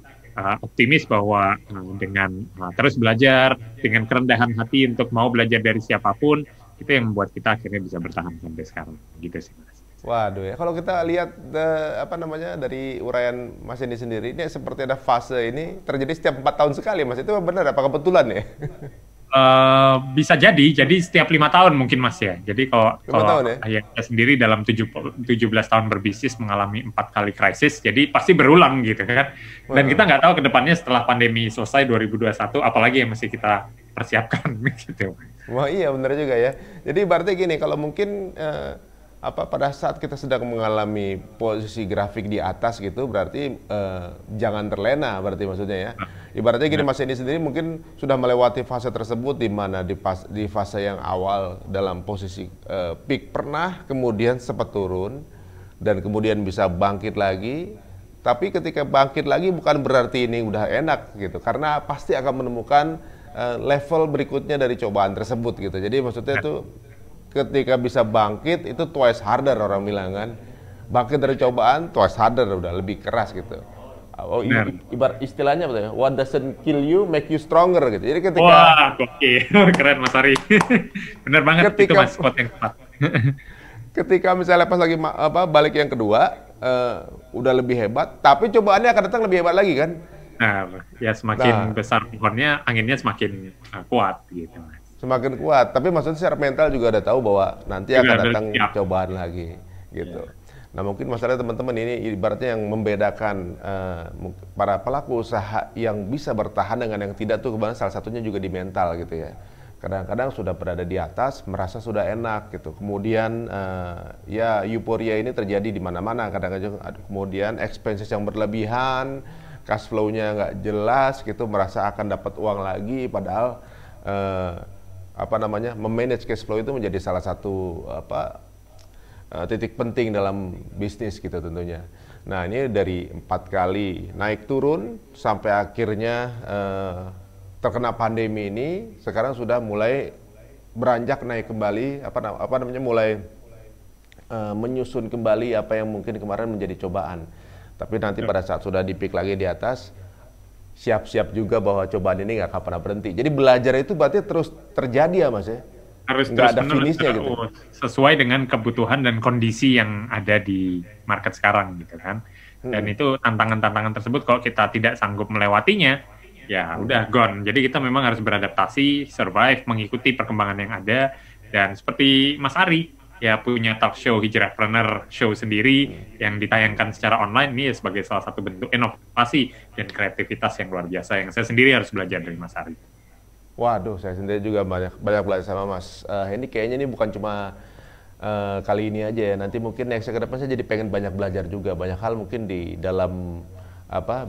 S2: optimis bahwa dengan terus belajar, dengan kerendahan hati untuk mau belajar dari siapapun, itu yang membuat kita akhirnya bisa bertahan sampai sekarang. Gitu sih Mas.
S1: Waduh ya, kalau kita lihat dari uraian Mas ini sendiri, ini seperti ada fase ini terjadi setiap 4 tahun sekali Mas. Itu benar apa kebetulan ya?
S2: Bisa jadi setiap 5 tahun mungkin Mas ya. Jadi kalau
S1: ya?
S2: Saya sendiri dalam 17 tahun berbisnis mengalami 4 kali krisis, jadi pasti berulang gitu kan. Dan kita nggak tahu ke depannya setelah pandemi selesai 2021, apalagi yang mesti kita persiapkan gitu.
S1: Wah iya benar juga ya. Jadi berarti gini, kalau mungkin pada saat kita sedang mengalami posisi grafik di atas gitu, berarti jangan terlena, berarti maksudnya ya. Ibaratnya gini, Mas ini sendiri mungkin sudah melewati fase tersebut, di mana di fase yang awal dalam posisi peak pernah, kemudian sempat turun dan kemudian bisa bangkit lagi. Tapi ketika bangkit lagi bukan berarti ini udah enak gitu, karena pasti akan menemukan level berikutnya dari cobaan tersebut gitu. Jadi maksudnya itu ketika bisa bangkit itu twice harder, orang bilang kan. Bangkit dari cobaan twice harder, udah lebih keras gitu. Ibarat istilahnya apa ya? What doesn't kill you make you stronger gitu. Jadi ketika
S2: wah, oke. Keren Mas Ari. Benar banget itu Mas, quote yang tepat.
S1: Ketika misalnya pas lagi balik yang kedua, udah lebih hebat, tapi cobaannya akan datang lebih hebat lagi kan.
S2: Nah, ya semakin
S1: Nah,
S2: besar pohonnya, anginnya semakin kuat gitu, Mas.
S1: semakin kuat, tapi maksudnya secara mental juga ada tahu bahwa nanti
S2: Juga
S1: akan
S2: ada
S1: datang
S2: siap.
S1: cobaan lagi gitu. Nah, mungkin masalah teman-teman ini ibaratnya yang membedakan para pelaku usaha yang bisa bertahan dengan yang tidak tuh kebetulan salah satunya juga di mental gitu ya. Kadang-kadang sudah berada di atas, merasa sudah enak gitu. Kemudian ya euforia ini terjadi di mana-mana. Kadang-kadang kemudian expenses yang berlebihan, cash flow-nya nggak jelas gitu, merasa akan dapat uang lagi, padahal apa namanya, memanage cash flow itu menjadi salah satu titik penting dalam bisnis gitu tentunya. Nah, ini dari 4 kali naik turun sampai akhirnya terkena pandemi ini, sekarang sudah mulai beranjak naik kembali, apa namanya, mulai menyusun kembali apa yang mungkin kemarin menjadi cobaan. Tapi nanti pada saat sudah di peak lagi di atas, siap-siap juga bahwa cobaan ini nggak akan pernah berhenti. Jadi belajar itu berarti terus terjadi ya Mas ya?
S2: Harus
S1: Nggak
S2: terus
S1: ada
S2: menerus
S1: finishnya gitu.
S2: sesuai dengan kebutuhan dan kondisi yang ada di market sekarang gitu kan. Dan itu tantangan-tantangan tersebut kalau kita tidak sanggup melewatinya, ya udah gone. Jadi kita memang harus beradaptasi, survive, mengikuti perkembangan yang ada. Dan seperti Mas Ari, ya punya talk show Hijrahpreneur Show sendiri yang ditayangkan secara online, ini ya sebagai salah satu bentuk inovasi dan kreativitas yang luar biasa yang saya sendiri harus belajar dari Mas Ari.
S1: Waduh, saya sendiri juga banyak belajar sama Mas. Ini kayaknya ini bukan cuma kali ini aja ya. Nanti mungkin next ke depan saya jadi pengen banyak belajar juga. Banyak hal mungkin di dalam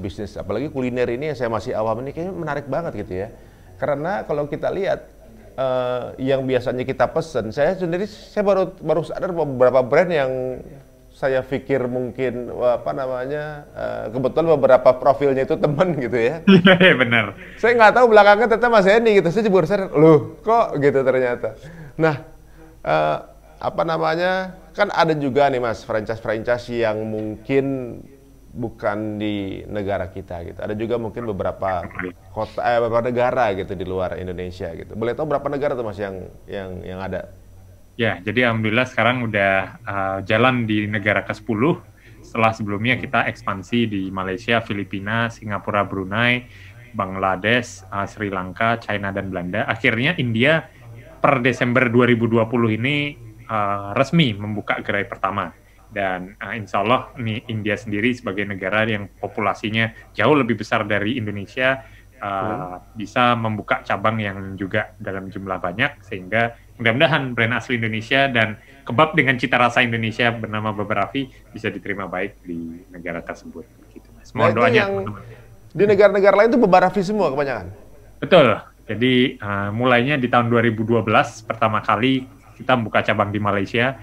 S1: bisnis, apalagi kuliner ini yang saya masih awam ini kayaknya menarik banget gitu ya. Karena kalau kita lihat yang biasanya kita pesen, saya baru sadar beberapa brand yang saya pikir mungkin kebetulan beberapa profilnya itu teman gitu ya.
S2: Benar.
S1: Saya nggak tahu belakangnya ternyata Mas Hendy gitu. Saya baru sadar, loh kok gitu ternyata. Nah, eh, kan ada juga nih Mas franchise yang mungkin bukan di negara kita gitu. Ada juga mungkin beberapa beberapa negara gitu di luar Indonesia gitu. Boleh tahu berapa negara tuh Mas yang ada?
S2: Ya, jadi alhamdulillah sekarang udah jalan di negara ke-10. Setelah sebelumnya kita ekspansi di Malaysia, Filipina, Singapura, Brunei, Bangladesh, Sri Lanka, China, dan Belanda. Akhirnya India per Desember 2020 ini resmi membuka gerai pertama. Dan insya Allah nih India sendiri sebagai negara yang populasinya jauh lebih besar dari Indonesia, bisa membuka cabang yang juga dalam jumlah banyak, sehingga mudah-mudahan brand asli Indonesia dan kebab dengan cita rasa Indonesia bernama Babarafi bisa diterima baik di negara tersebut. Gitu, Mas.
S1: Nah
S2: Mohon
S1: itu
S2: doanya.
S1: yang di negara-negara lain itu Babarafi semua kebanyakan.
S2: Betul. Jadi mulainya di tahun 2012 pertama kali kita buka cabang di Malaysia.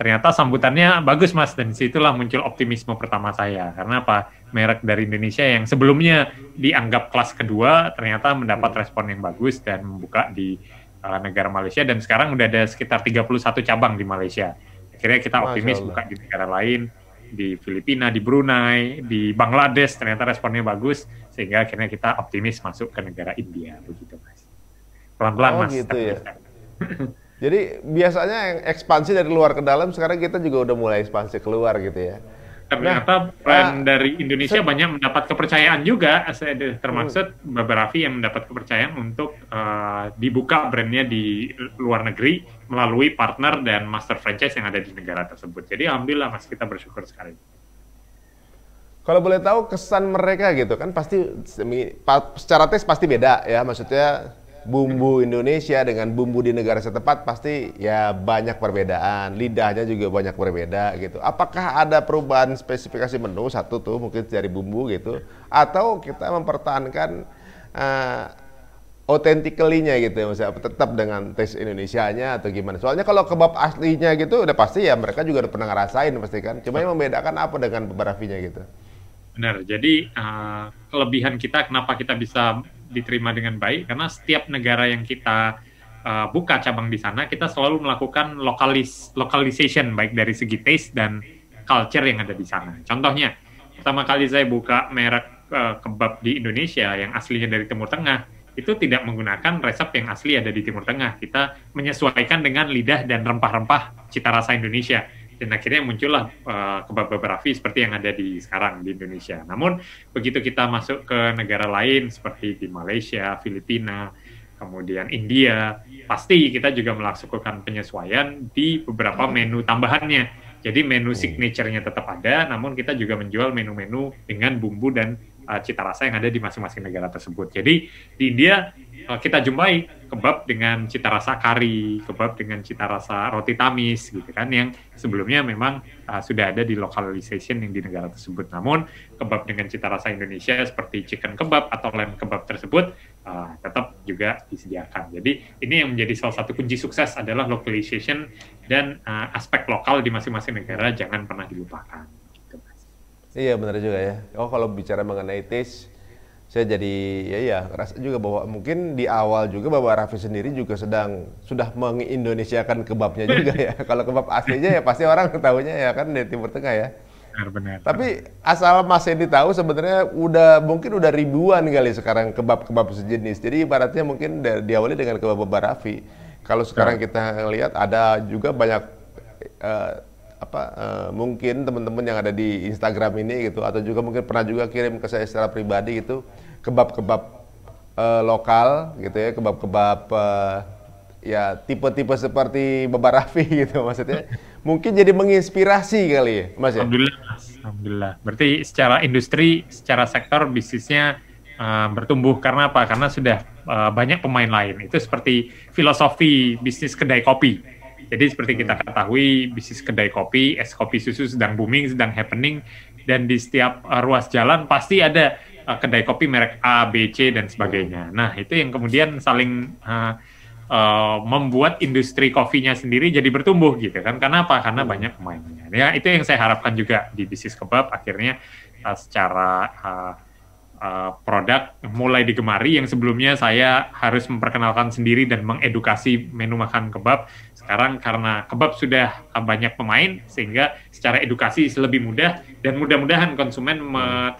S2: Ternyata sambutannya bagus Mas, dan disitulah muncul optimisme pertama saya. Karena apa? Merek dari Indonesia yang sebelumnya dianggap kelas kedua ternyata mendapat respon yang bagus dan membuka di negara Malaysia, dan sekarang udah ada sekitar 31 cabang di Malaysia. Akhirnya kita optimis buka di negara lain, di Filipina, di Brunei, di Bangladesh, ternyata responnya bagus, sehingga akhirnya kita optimis masuk ke negara India, begitu Mas. Pelan-pelan Mas.
S1: Gitu ya. Jadi biasanya yang ekspansi dari luar ke dalam, sekarang kita juga udah mulai ekspansi keluar gitu ya.
S2: Ternyata brand dari Indonesia banyak mendapat kepercayaan juga, termasuk Babarafi yang mendapat kepercayaan untuk dibuka brandnya di luar negeri melalui partner dan master franchise yang ada di negara tersebut. Jadi alhamdulillah Mas, kita bersyukur sekali.
S1: Kalau boleh tahu kesan mereka gitu kan, pasti secara tes pasti beda ya, maksudnya bumbu Indonesia dengan bumbu di negara setempat pasti ya banyak perbedaan, lidahnya juga banyak berbeda gitu. Apakah ada perubahan spesifikasi menu satu tuh mungkin dari bumbu gitu, atau kita mempertahankan authentically-nya gitu, maksudnya tetap dengan taste Indonesianya atau gimana? Soalnya kalau kebab aslinya gitu udah pasti ya mereka juga udah pernah ngerasain pasti kan. Cuma yang membedakan apa dengan Babarafinya gitu?
S2: Benar, jadi kelebihan kita kenapa kita bisa diterima dengan baik, karena setiap negara yang kita buka cabang di sana, kita selalu melakukan localization, baik dari segi taste dan culture yang ada di sana. Contohnya, pertama kali saya buka merek kebab di Indonesia yang aslinya dari Timur Tengah, itu tidak menggunakan resep yang asli ada di Timur Tengah. Kita menyesuaikan dengan lidah dan rempah-rempah cita rasa Indonesia. dan akhirnya muncullah kebab Barafi seperti yang ada di sekarang di Indonesia. Namun begitu kita masuk ke negara lain seperti di Malaysia, Filipina, kemudian India, pasti kita juga melakukan penyesuaian di beberapa menu tambahannya. Jadi menu signature-nya tetap ada, namun kita juga menjual menu-menu dengan bumbu dan cita rasa yang ada di masing-masing negara tersebut. Jadi di India kita jumpai kebab dengan cita rasa kari, kebab dengan cita rasa roti tamis, gitu kan, yang sebelumnya memang sudah ada di localization yang di negara tersebut. Namun kebab dengan cita rasa Indonesia seperti chicken kebab atau lamb kebab tersebut tetap juga disediakan. Jadi ini yang menjadi salah satu kunci sukses adalah localization dan aspek lokal di masing-masing negara jangan pernah dilupakan.
S1: Iya benar juga ya. Oh kalau bicara mengenai taste, saya jadi ya rasa juga bahwa mungkin di awal juga Bapak Raffi sendiri juga sudah mengindonesiakan kebabnya juga ya. Kalau kebab aslinya ya pasti orang tahunya ya kan dari Timur Tengah ya.
S2: Benar-benar.
S1: Tapi asal Mas Hendy tahu sebenarnya mungkin udah ribuan kali sekarang kebab-kebab sejenis. Jadi ibaratnya mungkin diawali dengan kebab Bapak Raffi. Kalau sekarang kita lihat ada juga banyak mungkin teman-teman yang ada di Instagram ini gitu, atau juga mungkin pernah juga kirim ke saya secara pribadi gitu kebab-kebab lokal gitu ya, kebab-kebab ya tipe-tipe seperti Bapak Raffi gitu, maksudnya mungkin jadi menginspirasi kali ya Mas ya.
S2: Alhamdulillah Mas, alhamdulillah. Berarti secara industri, secara sektor bisnisnya bertumbuh karena apa? Karena sudah banyak pemain lain. Itu seperti filosofi bisnis kedai kopi. Jadi seperti kita ketahui, bisnis kedai kopi, es kopi susu sedang booming, sedang happening, dan di setiap ruas jalan pasti ada kedai kopi merek A, B, C, dan sebagainya. Nah, itu yang kemudian saling membuat industri kopinya sendiri jadi bertumbuh gitu kan. Karena apa? Karena banyak pemainnya. Ya, itu yang saya harapkan juga di bisnis kebab, akhirnya secara produk mulai digemari. Yang sebelumnya saya harus memperkenalkan sendiri dan mengedukasi menu makan kebab. Sekarang karena kebab sudah banyak pemain, sehingga secara edukasi lebih mudah, dan mudah-mudahan konsumen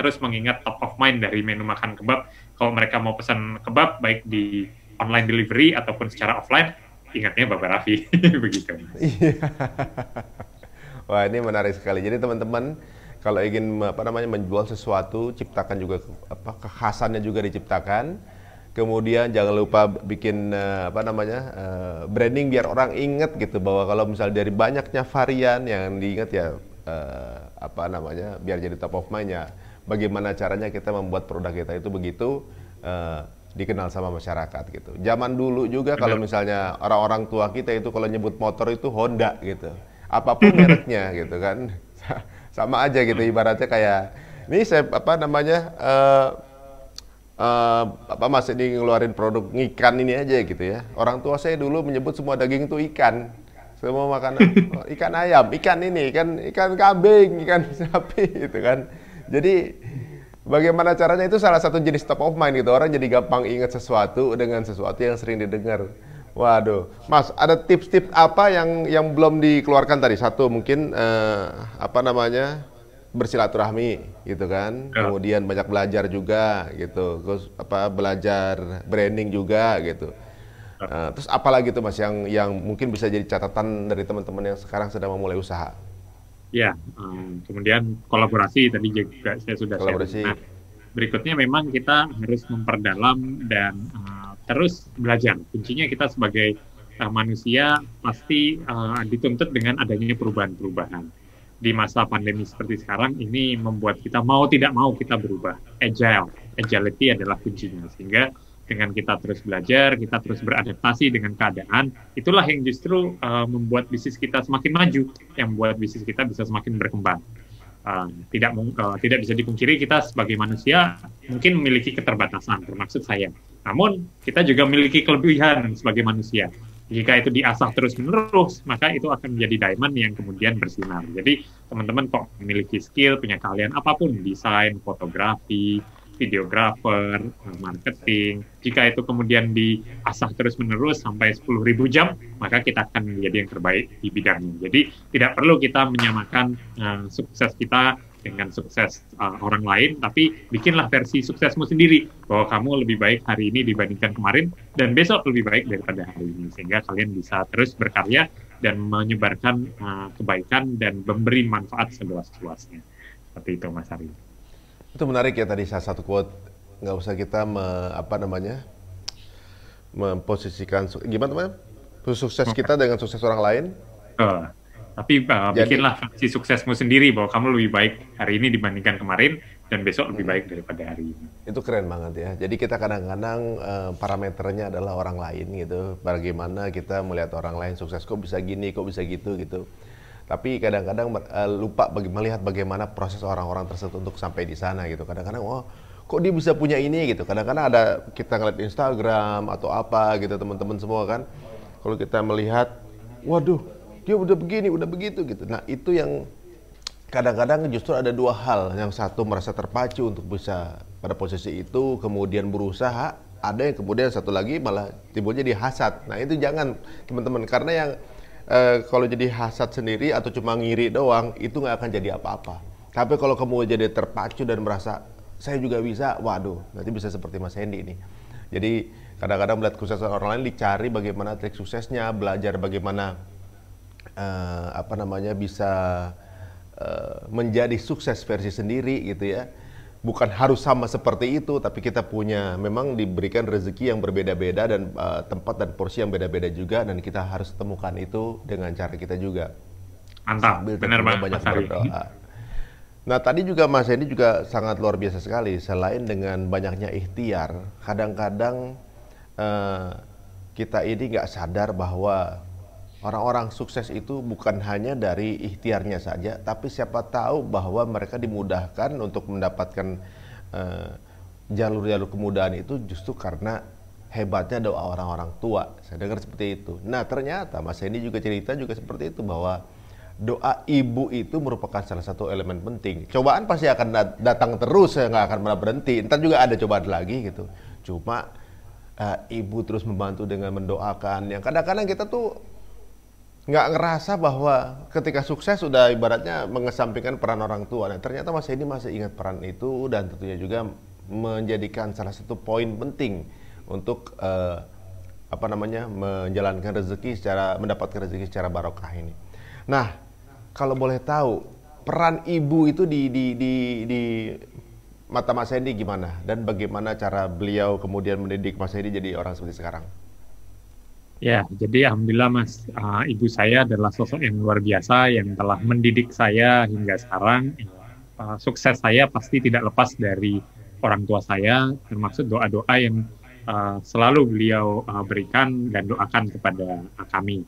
S2: terus mengingat top of mind dari menu makan kebab. Kalau mereka mau pesan kebab, baik di online delivery ataupun secara offline, ingatnya Bapak Raffi. Begitu.
S1: Wah, ini menarik sekali. Jadi teman-teman, kalau ingin menjual sesuatu, ciptakan juga kekhasannya juga diciptakan. Kemudian jangan lupa bikin branding biar orang inget gitu, bahwa kalau misalnya dari banyaknya varian yang diingat ya biar jadi top of mind ya. Bagaimana caranya kita membuat produk kita itu begitu dikenal sama masyarakat gitu. Zaman dulu juga kalau misalnya orang-orang tua kita itu kalau nyebut motor itu Honda gitu. Apapun mereknya gitu kan. Sama aja gitu, ibaratnya kayak ini saya Mas ini ngeluarin produk ikan ini aja gitu ya. Orang tua saya dulu menyebut semua daging itu ikan. Semua makanan ikan ayam, ikan ini, ikan kambing, ikan sapi gitu kan. Jadi bagaimana caranya itu salah satu jenis top of mind gitu. Orang jadi gampang ingat sesuatu dengan sesuatu yang sering didengar. Waduh, Mas, ada tips-tips apa yang belum dikeluarkan tadi? Satu mungkin bersilaturahmi gitu kan. Kemudian banyak belajar juga gitu. Terus belajar branding juga gitu. Terus apa lagi tuh Mas yang mungkin bisa jadi catatan dari teman-teman yang sekarang sedang memulai usaha?
S2: Ya, kemudian kolaborasi tadi juga saya sudah share. Nah, berikutnya memang kita harus memperdalam dan terus belajar. Kuncinya kita sebagai manusia pasti dituntut dengan adanya perubahan-perubahan. Di masa pandemi seperti sekarang ini membuat kita mau tidak mau kita berubah. Agility adalah kuncinya. Sehingga dengan kita terus belajar, kita terus beradaptasi dengan keadaan, itulah yang justru membuat bisnis kita semakin maju, yang membuat bisnis kita bisa semakin berkembang. Tidak bisa dipungkiri kita sebagai manusia mungkin memiliki keterbatasan, termasuk saya. Namun kita juga memiliki kelebihan sebagai manusia. Jika itu diasah terus-menerus, maka itu akan menjadi diamond yang kemudian bersinar. Jadi teman-teman kok memiliki skill, punya keahlian apapun, desain, fotografi, videografer, marketing, jika itu kemudian diasah terus-menerus sampai 10.000 jam, maka kita akan menjadi yang terbaik di bidangnya. Jadi tidak perlu kita menyamakan sukses kita dengan sukses orang lain, tapi bikinlah versi suksesmu sendiri, bahwa kamu lebih baik hari ini dibandingkan kemarin, dan besok lebih baik daripada hari ini, sehingga kalian bisa terus berkarya dan menyebarkan kebaikan dan memberi manfaat seluas-luasnya. Seperti itu, Mas Ari.
S1: Itu menarik ya tadi salah satu quote, nggak usah kita apa namanya memposisikan gimana teman sukses kita dengan sukses orang lain.
S2: Uh, tapi
S1: Jadi
S2: bikinlah versi suksesmu sendiri, bahwa kamu lebih baik hari ini dibandingkan kemarin, dan besok lebih baik daripada hari ini.
S1: itu keren banget ya. Jadi kita kadang-kadang parameternya adalah orang lain gitu. Bagaimana kita melihat orang lain sukses, kok bisa gini, kok bisa gitu gitu. Tapi kadang-kadang lupa melihat bagaimana proses orang-orang tersebut untuk sampai di sana gitu. Kadang-kadang oh kok dia bisa punya ini gitu. Kadang-kadang ada kita ngeliat Instagram atau apa gitu teman-teman semua kan. Kalau kita melihat, waduh dia udah begini, udah begitu gitu. Nah itu yang kadang-kadang justru ada dua hal. Yang satu merasa terpacu untuk bisa pada posisi itu, kemudian berusaha. Ada yang kemudian satu lagi malah timbulnya di hasad. Nah itu jangan teman-teman, karena yang kalau jadi hasad sendiri atau cuma ngiri doang, itu nggak akan jadi apa-apa. Tapi kalau kamu jadi terpacu dan merasa saya juga bisa, waduh, nanti bisa seperti Mas Hendy ini. Jadi kadang-kadang melihat kesuksesan orang lain, dicari bagaimana trik suksesnya, belajar bagaimana apa namanya bisa menjadi sukses versi sendiri gitu ya. Bukan harus sama seperti itu, tapi kita punya memang diberikan rezeki yang berbeda-beda dan tempat dan porsi yang beda-beda juga, dan kita harus temukan itu dengan cara kita juga.
S2: Mantap,
S1: Sambil
S2: benar
S1: tentunya
S2: banget,
S1: banyak
S2: Mas Ari.
S1: berdoa. Nah tadi juga Mas Hendy juga sangat luar biasa sekali. Selain dengan banyaknya ikhtiar, kadang-kadang kita ini nggak sadar bahwa orang-orang sukses itu bukan hanya dari ikhtiarnya saja, tapi siapa tahu bahwa mereka dimudahkan untuk mendapatkan jalur-jalur kemudahan itu justru karena hebatnya doa orang-orang tua. Saya dengar seperti itu. Nah ternyata Mas Hendy juga cerita juga seperti itu, bahwa doa ibu itu merupakan salah satu elemen penting. Cobaan pasti akan datang terus, ya nggak akan pernah berhenti. Ntar juga ada cobaan lagi gitu. Cuma ibu terus membantu dengan mendoakan. Yang kadang-kadang kita tuh nggak ngerasa bahwa ketika sukses sudah ibaratnya mengesampingkan peran orang tua. Nah, ternyata Mas Hendy masih ingat peran itu, dan tentunya juga menjadikan salah satu poin penting untuk apa namanya menjalankan rezeki secara mendapatkan rezeki secara barokah ini. Nah, kalau boleh tahu peran ibu itu di mata Mas Hendy gimana, dan bagaimana cara beliau kemudian mendidik Mas Hendy jadi orang seperti sekarang?
S2: Ya, jadi alhamdulillah Mas, ibu saya adalah sosok yang luar biasa yang telah mendidik saya hingga sekarang. Sukses saya pasti tidak lepas dari orang tua saya, termasuk doa-doa yang selalu beliau berikan dan doakan kepada kami.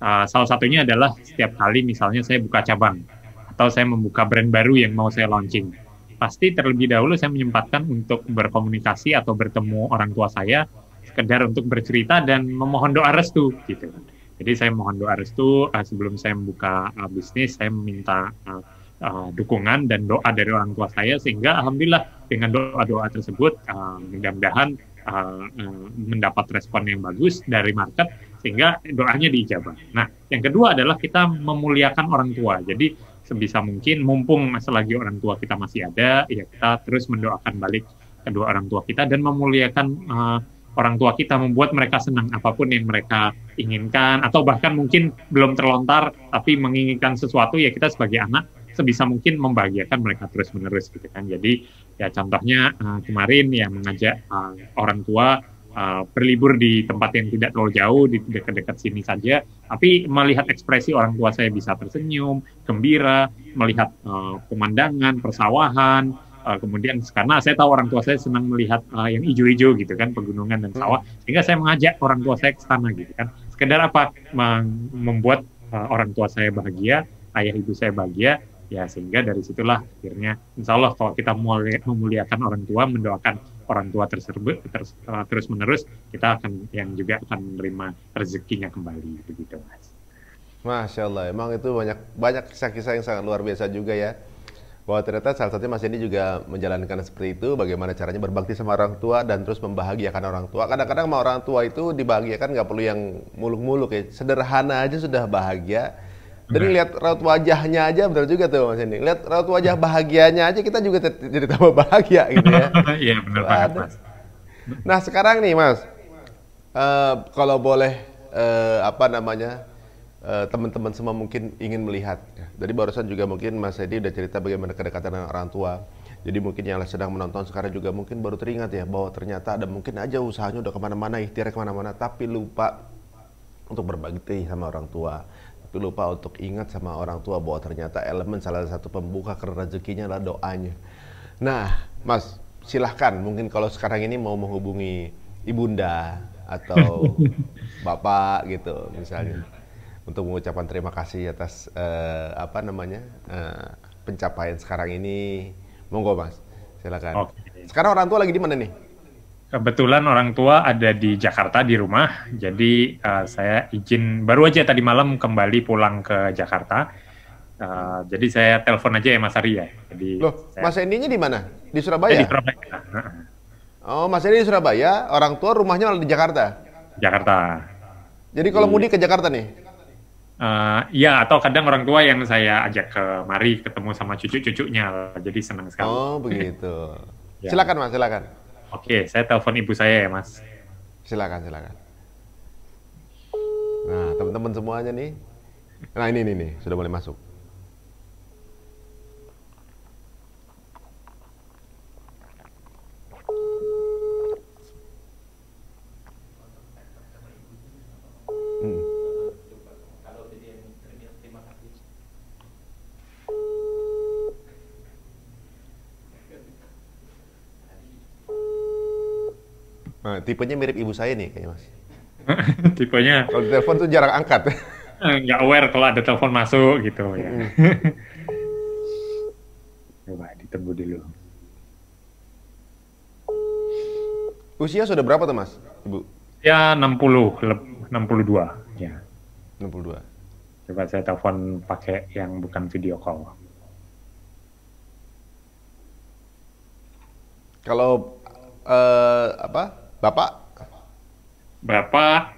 S2: Salah satunya adalah setiap kali misalnya saya buka cabang atau saya membuka brand baru yang mau saya launching, pasti terlebih dahulu saya menyempatkan untuk berkomunikasi atau bertemu orang tua saya, sekedar untuk bercerita dan memohon doa restu gitu kan. Jadi saya mohon doa restu sebelum saya membuka bisnis, saya meminta dukungan dan doa dari orang tua saya, sehingga alhamdulillah dengan doa-doa tersebut mudah-mudahan mendapat respon yang bagus dari market, sehingga doanya diijabah. Nah, yang kedua adalah kita memuliakan orang tua. Jadi sebisa mungkin mumpung selagi orang tua kita masih ada, ya kita terus mendoakan balik kedua orang tua kita dan memuliakan orang tua kita, membuat mereka senang apapun yang mereka inginkan, atau bahkan mungkin belum terlontar tapi menginginkan sesuatu, ya kita sebagai anak sebisa mungkin membahagiakan mereka terus-menerus gitu kan. Jadi ya contohnya kemarin ya mengajak orang tua berlibur di tempat yang tidak terlalu jauh, di dekat-dekat sini saja, tapi melihat ekspresi orang tua saya bisa tersenyum, gembira, melihat pemandangan, persawahan, kemudian karena saya tahu orang tua saya senang melihat yang hijau-hijau gitu kan, pegunungan dan sawah, sehingga saya mengajak orang tua saya ke sana gitu kan. Sekedar apa? Membuat orang tua saya bahagia, ayah ibu saya bahagia, ya sehingga dari situlah akhirnya insya Allah kalau kita memuliakan orang tua, mendoakan orang tua tersebut terus menerus, kita akan yang juga akan menerima rezekinya kembali begitu Mas.
S1: Masya Allah, emang itu banyak kisah-kisah yang sangat luar biasa juga ya. Bahwa ternyata salah satunya Mas Hendy juga menjalankan seperti itu, bagaimana caranya berbakti sama orang tua dan terus membahagiakan orang tua. Kadang-kadang sama orang tua itu dibahagiakan nggak perlu yang muluk-muluk ya, sederhana aja sudah bahagia. Dan
S2: Benar.
S1: lihat raut wajahnya aja, benar juga tuh Mas Hendy. Lihat raut wajah bahagianya aja kita juga jadi tambah bahagia gitu ya.
S2: Iya, benar banget,
S1: Waduh.
S2: Mas.
S1: Nah sekarang nih Mas, kalau boleh apa namanya, teman-teman semua mungkin ingin melihat. Ya. Jadi barusan juga mungkin Mas Hendy udah cerita bagaimana kedekatan dengan orang tua. Jadi mungkin yang sedang menonton sekarang juga mungkin baru teringat ya bahwa ternyata ada mungkin aja usahanya udah kemana-mana, ikhtiar kemana-mana, tapi lupa untuk berbakti sama orang tua, tapi lupa untuk ingat sama orang tua bahwa ternyata elemen salah satu pembuka rezekinya adalah doanya. Nah, Mas, silahkan mungkin kalau sekarang ini mau menghubungi ibunda atau bapak gitu misalnya untuk mengucapkan terima kasih atas apa namanya pencapaian sekarang ini, monggo Mas, silakan.
S2: Oke.
S1: Sekarang orang tua lagi di mana nih?
S2: Kebetulan orang tua ada di Jakarta di rumah, jadi saya izin baru aja tadi malam kembali pulang ke Jakarta. Jadi saya telepon aja ya Mas Ari ya. Jadi
S1: Loh,
S2: saya,
S1: Mas Endinya di mana? Di
S2: saya di
S1: Surabaya?
S2: Surabaya.
S1: Oh, Mas Endi di Surabaya, orang tua rumahnya malah di Jakarta.
S2: Jakarta.
S1: Jadi kalau
S2: Di
S1: mudik ke Jakarta nih?
S2: ya atau kadang orang tua yang saya ajak ke mari ketemu sama cucu-cucunya. Jadi senang sekali.
S1: Oh, begitu.
S2: Ya.
S1: Silakan Mas, silakan.
S2: Oke, saya telepon ibu saya ya Mas.
S1: Silakan, silakan. Nah, teman-teman semuanya nih. Nah, ini nih, sudah boleh masuk. Hmm. Nah, tipenya mirip ibu saya nih kayaknya Mas.
S2: Tipenya
S1: Kalau di telepon tuh jarang angkat.
S2: nggak aware kalau ada telepon masuk gitu ya.
S1: Mm-mm.
S2: Coba ditunggu dulu.
S1: Usia sudah berapa tuh Mas, Ibu?
S2: Ya 62 ya.
S1: 62.
S2: Coba saya telepon pakai yang bukan video call.
S1: Kalau apa? Bapak?
S2: Bapak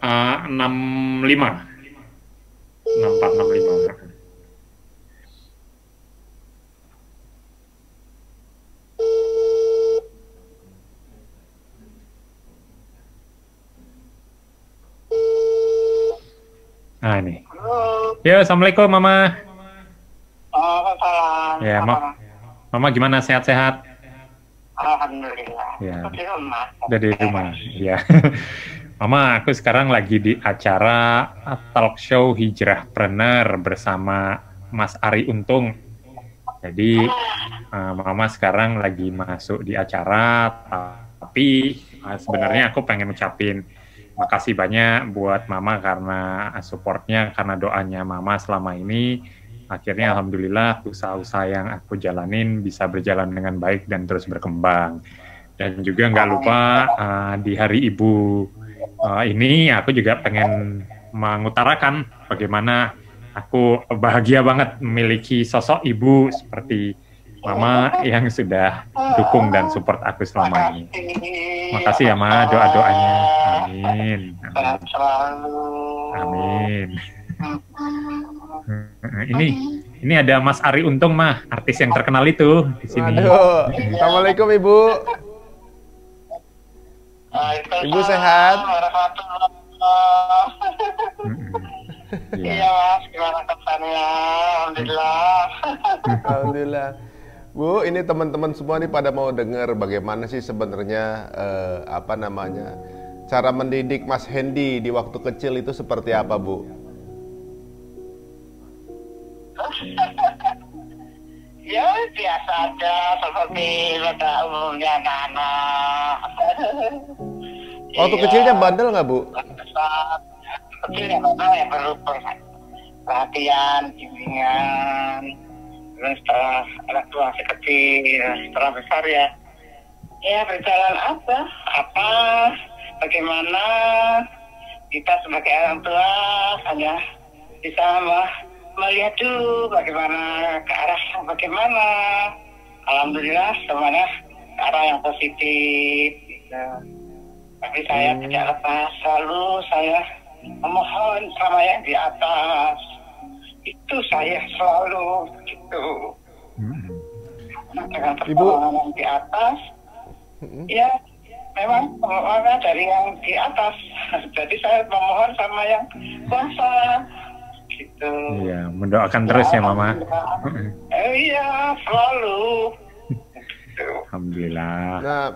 S2: 65. 64 65. Nah ini.
S3: Halo.
S2: Ya, Assalamualaikum Mama.
S3: Waalaikumsalam.
S2: Ya, Mama gimana, sehat-sehat?
S3: Alhamdulillah.
S2: Ya,
S3: Di rumah.
S2: udah di rumah. Ya. Mama, aku sekarang lagi di acara talk show Hijrahpreneur bersama Mas Ari Untung. Jadi, Mama sekarang lagi masuk di acara, tapi sebenarnya aku pengen ucapin makasih banyak buat Mama karena supportnya, karena doanya Mama selama ini. Akhirnya Alhamdulillah usaha-usaha yang aku jalanin bisa berjalan dengan baik dan terus berkembang. Dan juga nggak lupa di Hari Ibu ini aku juga pengen mengutarakan bagaimana aku bahagia banget memiliki sosok ibu seperti Mama yang sudah dukung dan support aku selama ini. Makasih ya Ma, doa-doanya. Amin.
S3: Sehat selalu.
S2: Amin. Ini ada Mas Ari Untung mah, artis yang terkenal itu di sini.
S1: Waduh. Assalamualaikum Ibu. Ibu sehat?
S3: Iya Mas, gimana kesannya? Alhamdulillah.
S1: Alhamdulillah. Bu, ini teman-teman semua nih pada mau dengar bagaimana sih sebenarnya apa namanya cara mendidik Mas Hendy di waktu kecil itu seperti apa, Bu?
S3: Ya biasa aja seperti pada umumnya anak-anak.
S1: Waktu
S3: Iya.
S1: kecilnya bandel nggak, Bu?
S3: Kecilnya bandel ya perlu perhatian, bimbingan. Terus setelah anak tua masih kecil, setelah besar ya, ya berjalan apa, bagaimana kita sebagai orang tua hanya bisa melihat dulu bagaimana ke arah yang bagaimana. Alhamdulillah semuanya ke arah yang positif. Gitu. Tapi saya tidak lepas, selalu saya memohon sama yang di atas. Itu saya selalu gitu. Nah, dengan
S1: Ibu.
S3: pertolongan yang di atas, ya memang permohonan dari yang di atas. Jadi saya memohon sama yang kuasa gitu.
S2: Iya, mendoakan terus ya Mama.
S3: Iya, selalu. Gitu.
S2: Alhamdulillah.
S1: Nah,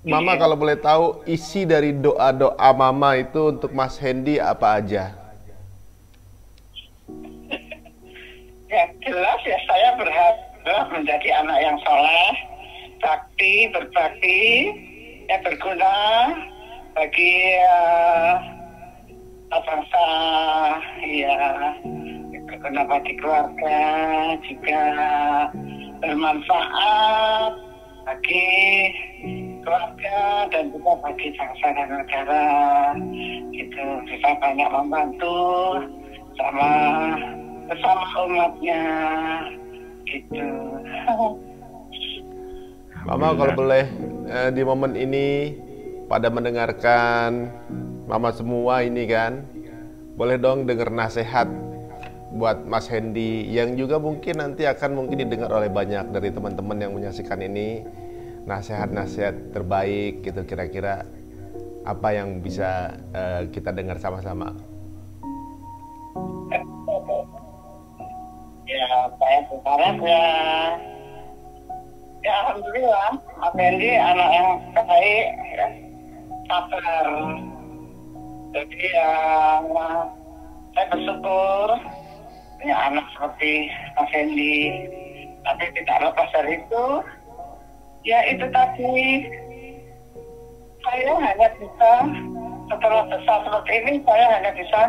S1: Mama kalau boleh tahu isi dari doa-doa Mama itu untuk Mas Hendy apa aja?
S3: Ya jelas ya, saya berharap menjadi anak yang soleh, bakti, berbakti, ya berguna bagi bangsa, ya berguna bagi keluarga, juga bermanfaat bagi keluarga dan juga bagi bangsa dan negara. Gitu, bisa banyak membantu bersama umatnya gitu.
S1: Mama kalau boleh di momen ini pada mendengarkan Mama semua ini kan, boleh dong dengar nasihat buat Mas Hendy yang juga mungkin nanti akan didengar oleh banyak dari teman-teman yang menyaksikan ini, nasihat-nasihat terbaik gitu, kira-kira apa yang bisa kita dengar sama-sama.
S3: Ya, saya berharap ya alhamdulillah, Mas Hendy anak yang baik, ya, sabar. Jadi ya, saya bersyukur punya anak seperti Mas Hendy. Tapi tidak lepas dari itu, ya itu tadi, saya hanya bisa, setelah besar seperti ini, saya hanya bisa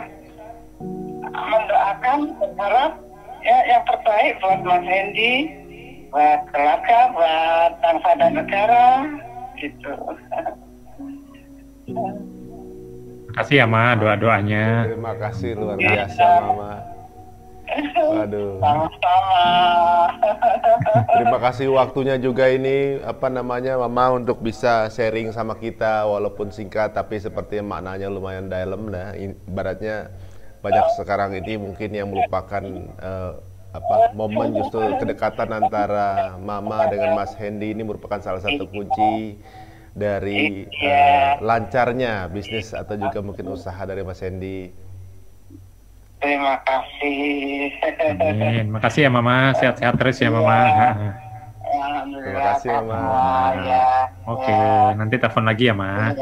S3: mendoakan, berharap ya yang terbaik buat Mas Hendy, buat keluarga, buat bangsa dan negara, gitu.
S2: Terima kasih ya Ma doa-doanya.
S1: Terima kasih luar biasa Mama. Waduh.
S3: Sama-sama.
S1: Terima kasih waktunya juga ini Mama untuk bisa sharing sama kita walaupun singkat tapi sepertinya maknanya lumayan dalam lah. Ibaratnya banyak sekarang ini mungkin yang melupakan momen justru kedekatan antara Mama dengan Mas Hendy ini merupakan salah satu kunci dari lancarnya bisnis atau juga mungkin usaha dari Mas Hendy.
S3: Terima kasih.
S2: Amin. Makasih ya Mama, sehat-sehat terus ya Mama.
S1: Terima kasih Mama.
S3: Ya.
S2: Oke, nanti telepon lagi ya Ma.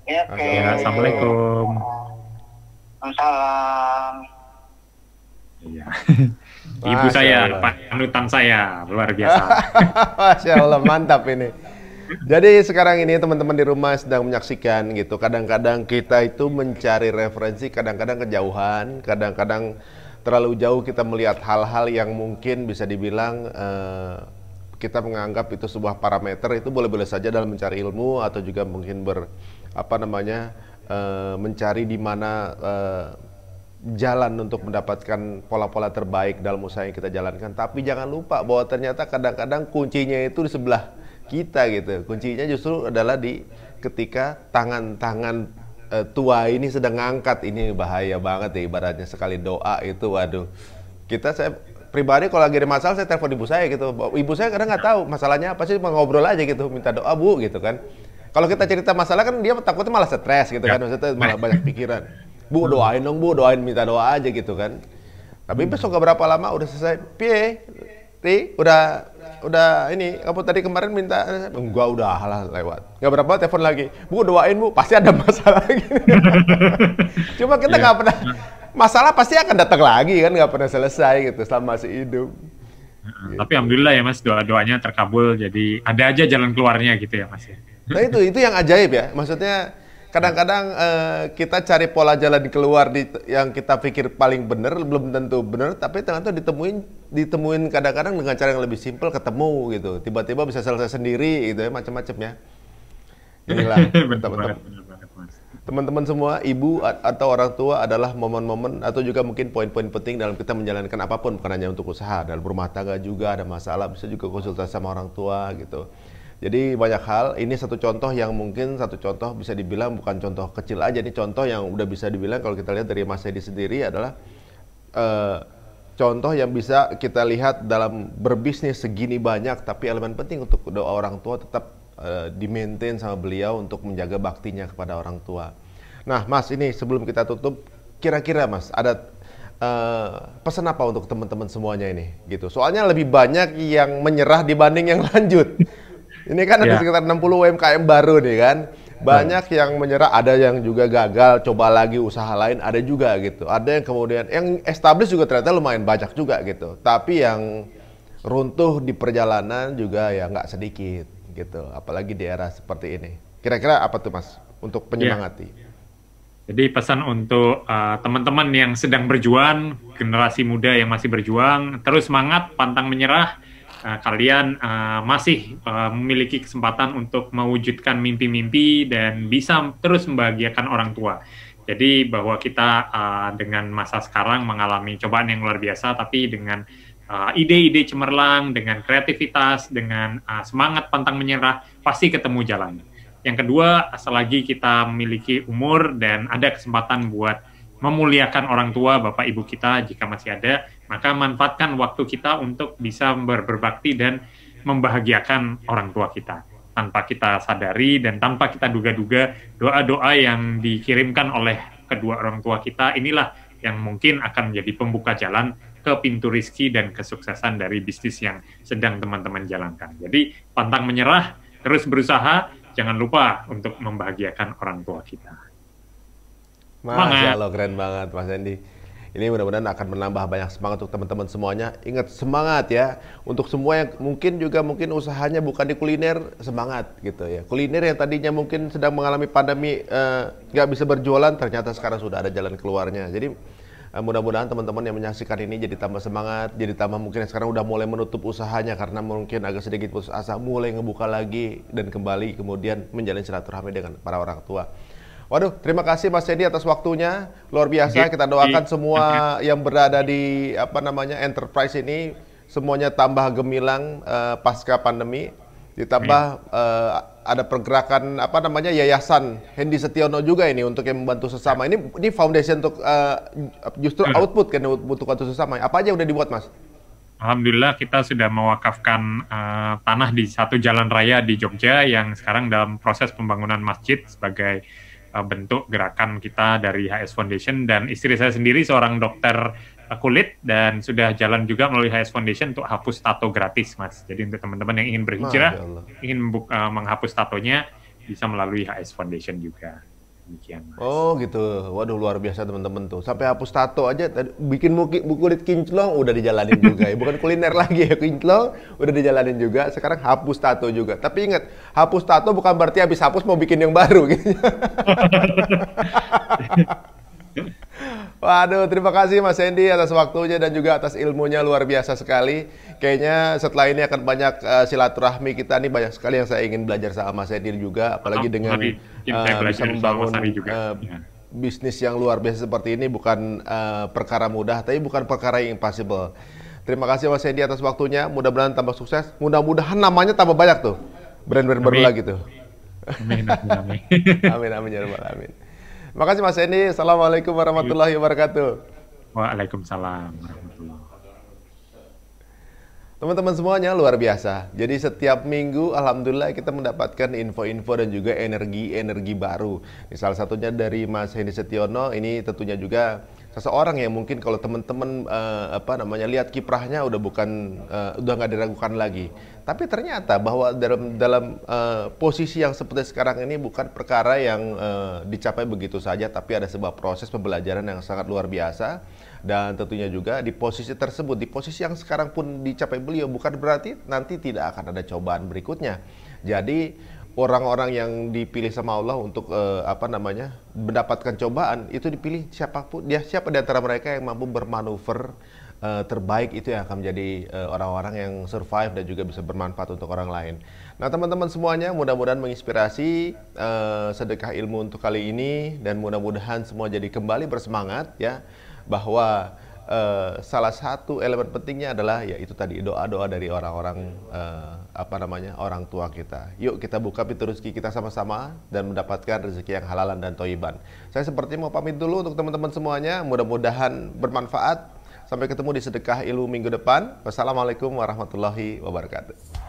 S3: Ya, oke.
S2: Ya, Assalamualaikum.
S3: Salam.
S2: Iya. Ibu
S1: Masya
S2: saya,
S1: Allah.
S2: panutan saya, luar biasa.
S1: Masya Allah, mantap ini. Jadi sekarang ini teman-teman di rumah sedang menyaksikan gitu. Kadang-kadang kita itu mencari referensi, kadang-kadang kejauhan, kadang-kadang terlalu jauh kita melihat hal-hal yang mungkin bisa dibilang kita menganggap itu sebuah parameter. Itu boleh-boleh saja dalam mencari ilmu atau juga mungkin mencari di mana jalan untuk mendapatkan pola-pola terbaik dalam usaha yang kita jalankan. Tapi jangan lupa bahwa ternyata kadang-kadang kuncinya itu di sebelah kita gitu. Kuncinya justru adalah ketika tangan-tangan tua ini sedang ngangkat. Ini bahaya banget ya, ibaratnya sekali doa itu, waduh. Saya pribadi kalau lagi ada masalah saya telepon ibu saya gitu. Ibu saya kadang nggak tahu masalahnya apa sih, ngobrol aja gitu, minta doa Bu gitu kan. Kalau kita cerita masalah kan dia takutnya malah stres gitu kan, maksudnya malah banyak pikiran. Bu doain dong Bu, doain, minta doa aja gitu kan. Tapi besok gak berapa lama udah selesai. Piye? Ri, udah ini, kamu tadi kemarin minta, enggak udah halah lewat. Gak berapa telepon lagi. Bu doain Bu, pasti ada masalah gitu. Cuma kita nggak pernah, masalah pasti akan datang lagi kan, nggak pernah selesai gitu selama masih hidup.
S2: Tapi alhamdulillah ya Mas, doa-doanya terkabul, jadi ada aja jalan keluarnya gitu ya Mas.
S1: Nah itu yang ajaib ya, maksudnya kadang-kadang kita cari pola jalan keluar yang kita pikir paling benar, belum tentu benar, tapi ternyata ditemuin kadang-kadang dengan cara yang lebih simpel, ketemu gitu, tiba-tiba bisa selesai sendiri gitu ya, macam-macam ya. Inilah teman-teman semua, ibu atau orang tua adalah momen-momen atau juga mungkin poin-poin penting dalam kita menjalankan apapun, bukan hanya untuk usaha, dalam rumah tangga juga ada masalah, bisa juga konsultasi sama orang tua gitu. Jadi banyak hal, ini satu contoh bisa dibilang bukan contoh kecil aja, ini contoh yang udah bisa dibilang kalau kita lihat dari Mas Hendy sendiri adalah contoh yang bisa kita lihat dalam berbisnis segini banyak, tapi elemen penting untuk doa orang tua tetap di-maintain sama beliau untuk menjaga baktinya kepada orang tua. Nah, Mas, ini sebelum kita tutup, kira-kira Mas ada pesan apa untuk teman-teman semuanya ini gitu. Soalnya lebih banyak yang menyerah dibanding yang lanjut. Ini kan ada sekitar 60 UMKM baru nih kan. Banyak yang menyerah, ada yang juga gagal, coba lagi usaha lain, ada juga gitu. Ada yang kemudian yang established juga ternyata lumayan banyak juga gitu. Tapi yang runtuh di perjalanan juga ya nggak sedikit gitu. Apalagi di era seperti ini. Kira-kira apa tuh Mas untuk penyemangati?
S2: Jadi pesan untuk teman-teman yang sedang berjuang, generasi muda yang masih berjuang, terus semangat, pantang menyerah. Kalian masih memiliki kesempatan untuk mewujudkan mimpi-mimpi dan bisa terus membahagiakan orang tua. Jadi bahwa kita dengan masa sekarang mengalami cobaan yang luar biasa, tapi dengan ide-ide cemerlang, dengan kreativitas, dengan semangat pantang menyerah, pasti ketemu jalan. Yang kedua, selagi kita memiliki umur dan ada kesempatan buat memuliakan orang tua, bapak ibu kita jika masih ada, maka manfaatkan waktu kita untuk bisa berbakti dan membahagiakan orang tua kita. Tanpa kita sadari dan tanpa kita duga-duga, doa-doa yang dikirimkan oleh kedua orang tua kita, inilah yang mungkin akan menjadi pembuka jalan ke pintu rizki dan kesuksesan dari bisnis yang sedang teman-teman jalankan. Jadi, pantang menyerah, terus berusaha, jangan lupa untuk membahagiakan orang tua kita.
S1: Masya Allah, keren banget Mas Hendy. Ini mudah-mudahan akan menambah banyak semangat untuk teman-teman semuanya. Ingat, semangat ya. Untuk semua yang mungkin usahanya bukan di kuliner, semangat gitu ya. Kuliner yang tadinya mungkin sedang mengalami pandemi, nggak bisa berjualan, ternyata sekarang sudah ada jalan keluarnya. Jadi mudah-mudahan teman-teman yang menyaksikan ini jadi tambah semangat, jadi tambah mungkin sekarang udah mulai menutup usahanya karena mungkin agak sedikit putus asa, mulai ngebuka lagi dan kembali kemudian menjalin silaturahmi dengan para orang tua. Waduh, terima kasih Mas Hendy atas waktunya, luar biasa. Kita doakan semua yang berada di enterprise ini semuanya tambah gemilang pasca pandemi, ditambah ada pergerakan yayasan Hendy Setiono juga ini untuk yang membantu sesama. Ini foundation untuk justru output kan untuk bantu sesama. Apa aja udah dibuat Mas?
S2: Alhamdulillah kita sudah mewakafkan tanah di satu jalan raya di Jogja yang sekarang dalam proses pembangunan masjid sebagai bentuk gerakan kita dari HS Foundation, dan istri saya sendiri seorang dokter kulit dan sudah jalan juga melalui HS Foundation untuk hapus tato gratis, Mas. Jadi untuk teman-teman yang ingin berhijrah, ingin menghapus tatonya, bisa melalui HS Foundation juga. Demikian, Mas.
S1: Oh gitu, waduh luar biasa teman-teman tuh. Sampai hapus tato aja, bikin kulit kinclong udah dijalanin juga ya. Bukan kuliner lagi ya, kinclong udah dijalanin juga. Sekarang hapus tato juga. Tapi ingat, hapus tato bukan berarti habis hapus mau bikin yang baru gitu. Waduh, terima kasih Mas Hendy atas waktunya dan juga atas ilmunya, luar biasa sekali. Kayaknya setelah ini akan banyak silaturahmi kita nih, banyak sekali yang saya ingin belajar sama Mas Hendy juga, apalagi dengan bisa membangun bisnis yang luar biasa seperti ini. Bukan perkara mudah, tapi bukan perkara yang impossible. Terima kasih Mas Hendy atas waktunya, mudah-mudahan tambah sukses, mudah-mudahan namanya tambah banyak tuh, brand-brand baru lagi tuh.
S2: Amin, amin.
S1: Amin, amin ya rabbal alamin. Makasih Mas Hendy. Assalamualaikum warahmatullahi wabarakatuh.
S2: Waalaikumsalam warahmatullahi wabarakatuh.
S1: Teman-teman semuanya luar biasa. Jadi setiap minggu alhamdulillah kita mendapatkan info-info dan juga energi-energi baru. Ini salah satunya dari Mas Hendy Setiono. Ini tentunya juga seseorang yang mungkin kalau teman-teman lihat kiprahnya udah nggak diragukan lagi. Tapi ternyata bahwa dalam posisi yang seperti sekarang ini bukan perkara yang dicapai begitu saja, tapi ada sebuah proses pembelajaran yang sangat luar biasa. Dan tentunya juga di posisi tersebut, di posisi yang sekarang pun dicapai beliau, bukan berarti nanti tidak akan ada cobaan berikutnya. Jadi orang-orang yang dipilih sama Allah untuk mendapatkan cobaan itu dipilih siapapun, siapa di antara mereka yang mampu bermanuver terbaik, itu yang akan menjadi orang-orang yang survive dan juga bisa bermanfaat untuk orang lain. Nah teman-teman semuanya, mudah-mudahan menginspirasi sedekah ilmu untuk kali ini, dan mudah-mudahan semua jadi kembali bersemangat ya, bahwa salah satu elemen pentingnya adalah ya itu tadi, doa-doa dari orang-orang orang tua kita. Yuk kita buka pintu rezeki kita sama-sama dan mendapatkan rezeki yang halalan dan thayyiban. Saya sepertinya mau pamit dulu untuk teman-teman semuanya, mudah-mudahan bermanfaat. Sampai ketemu di Sedekah Ilmu minggu depan. Wassalamualaikum warahmatullahi wabarakatuh.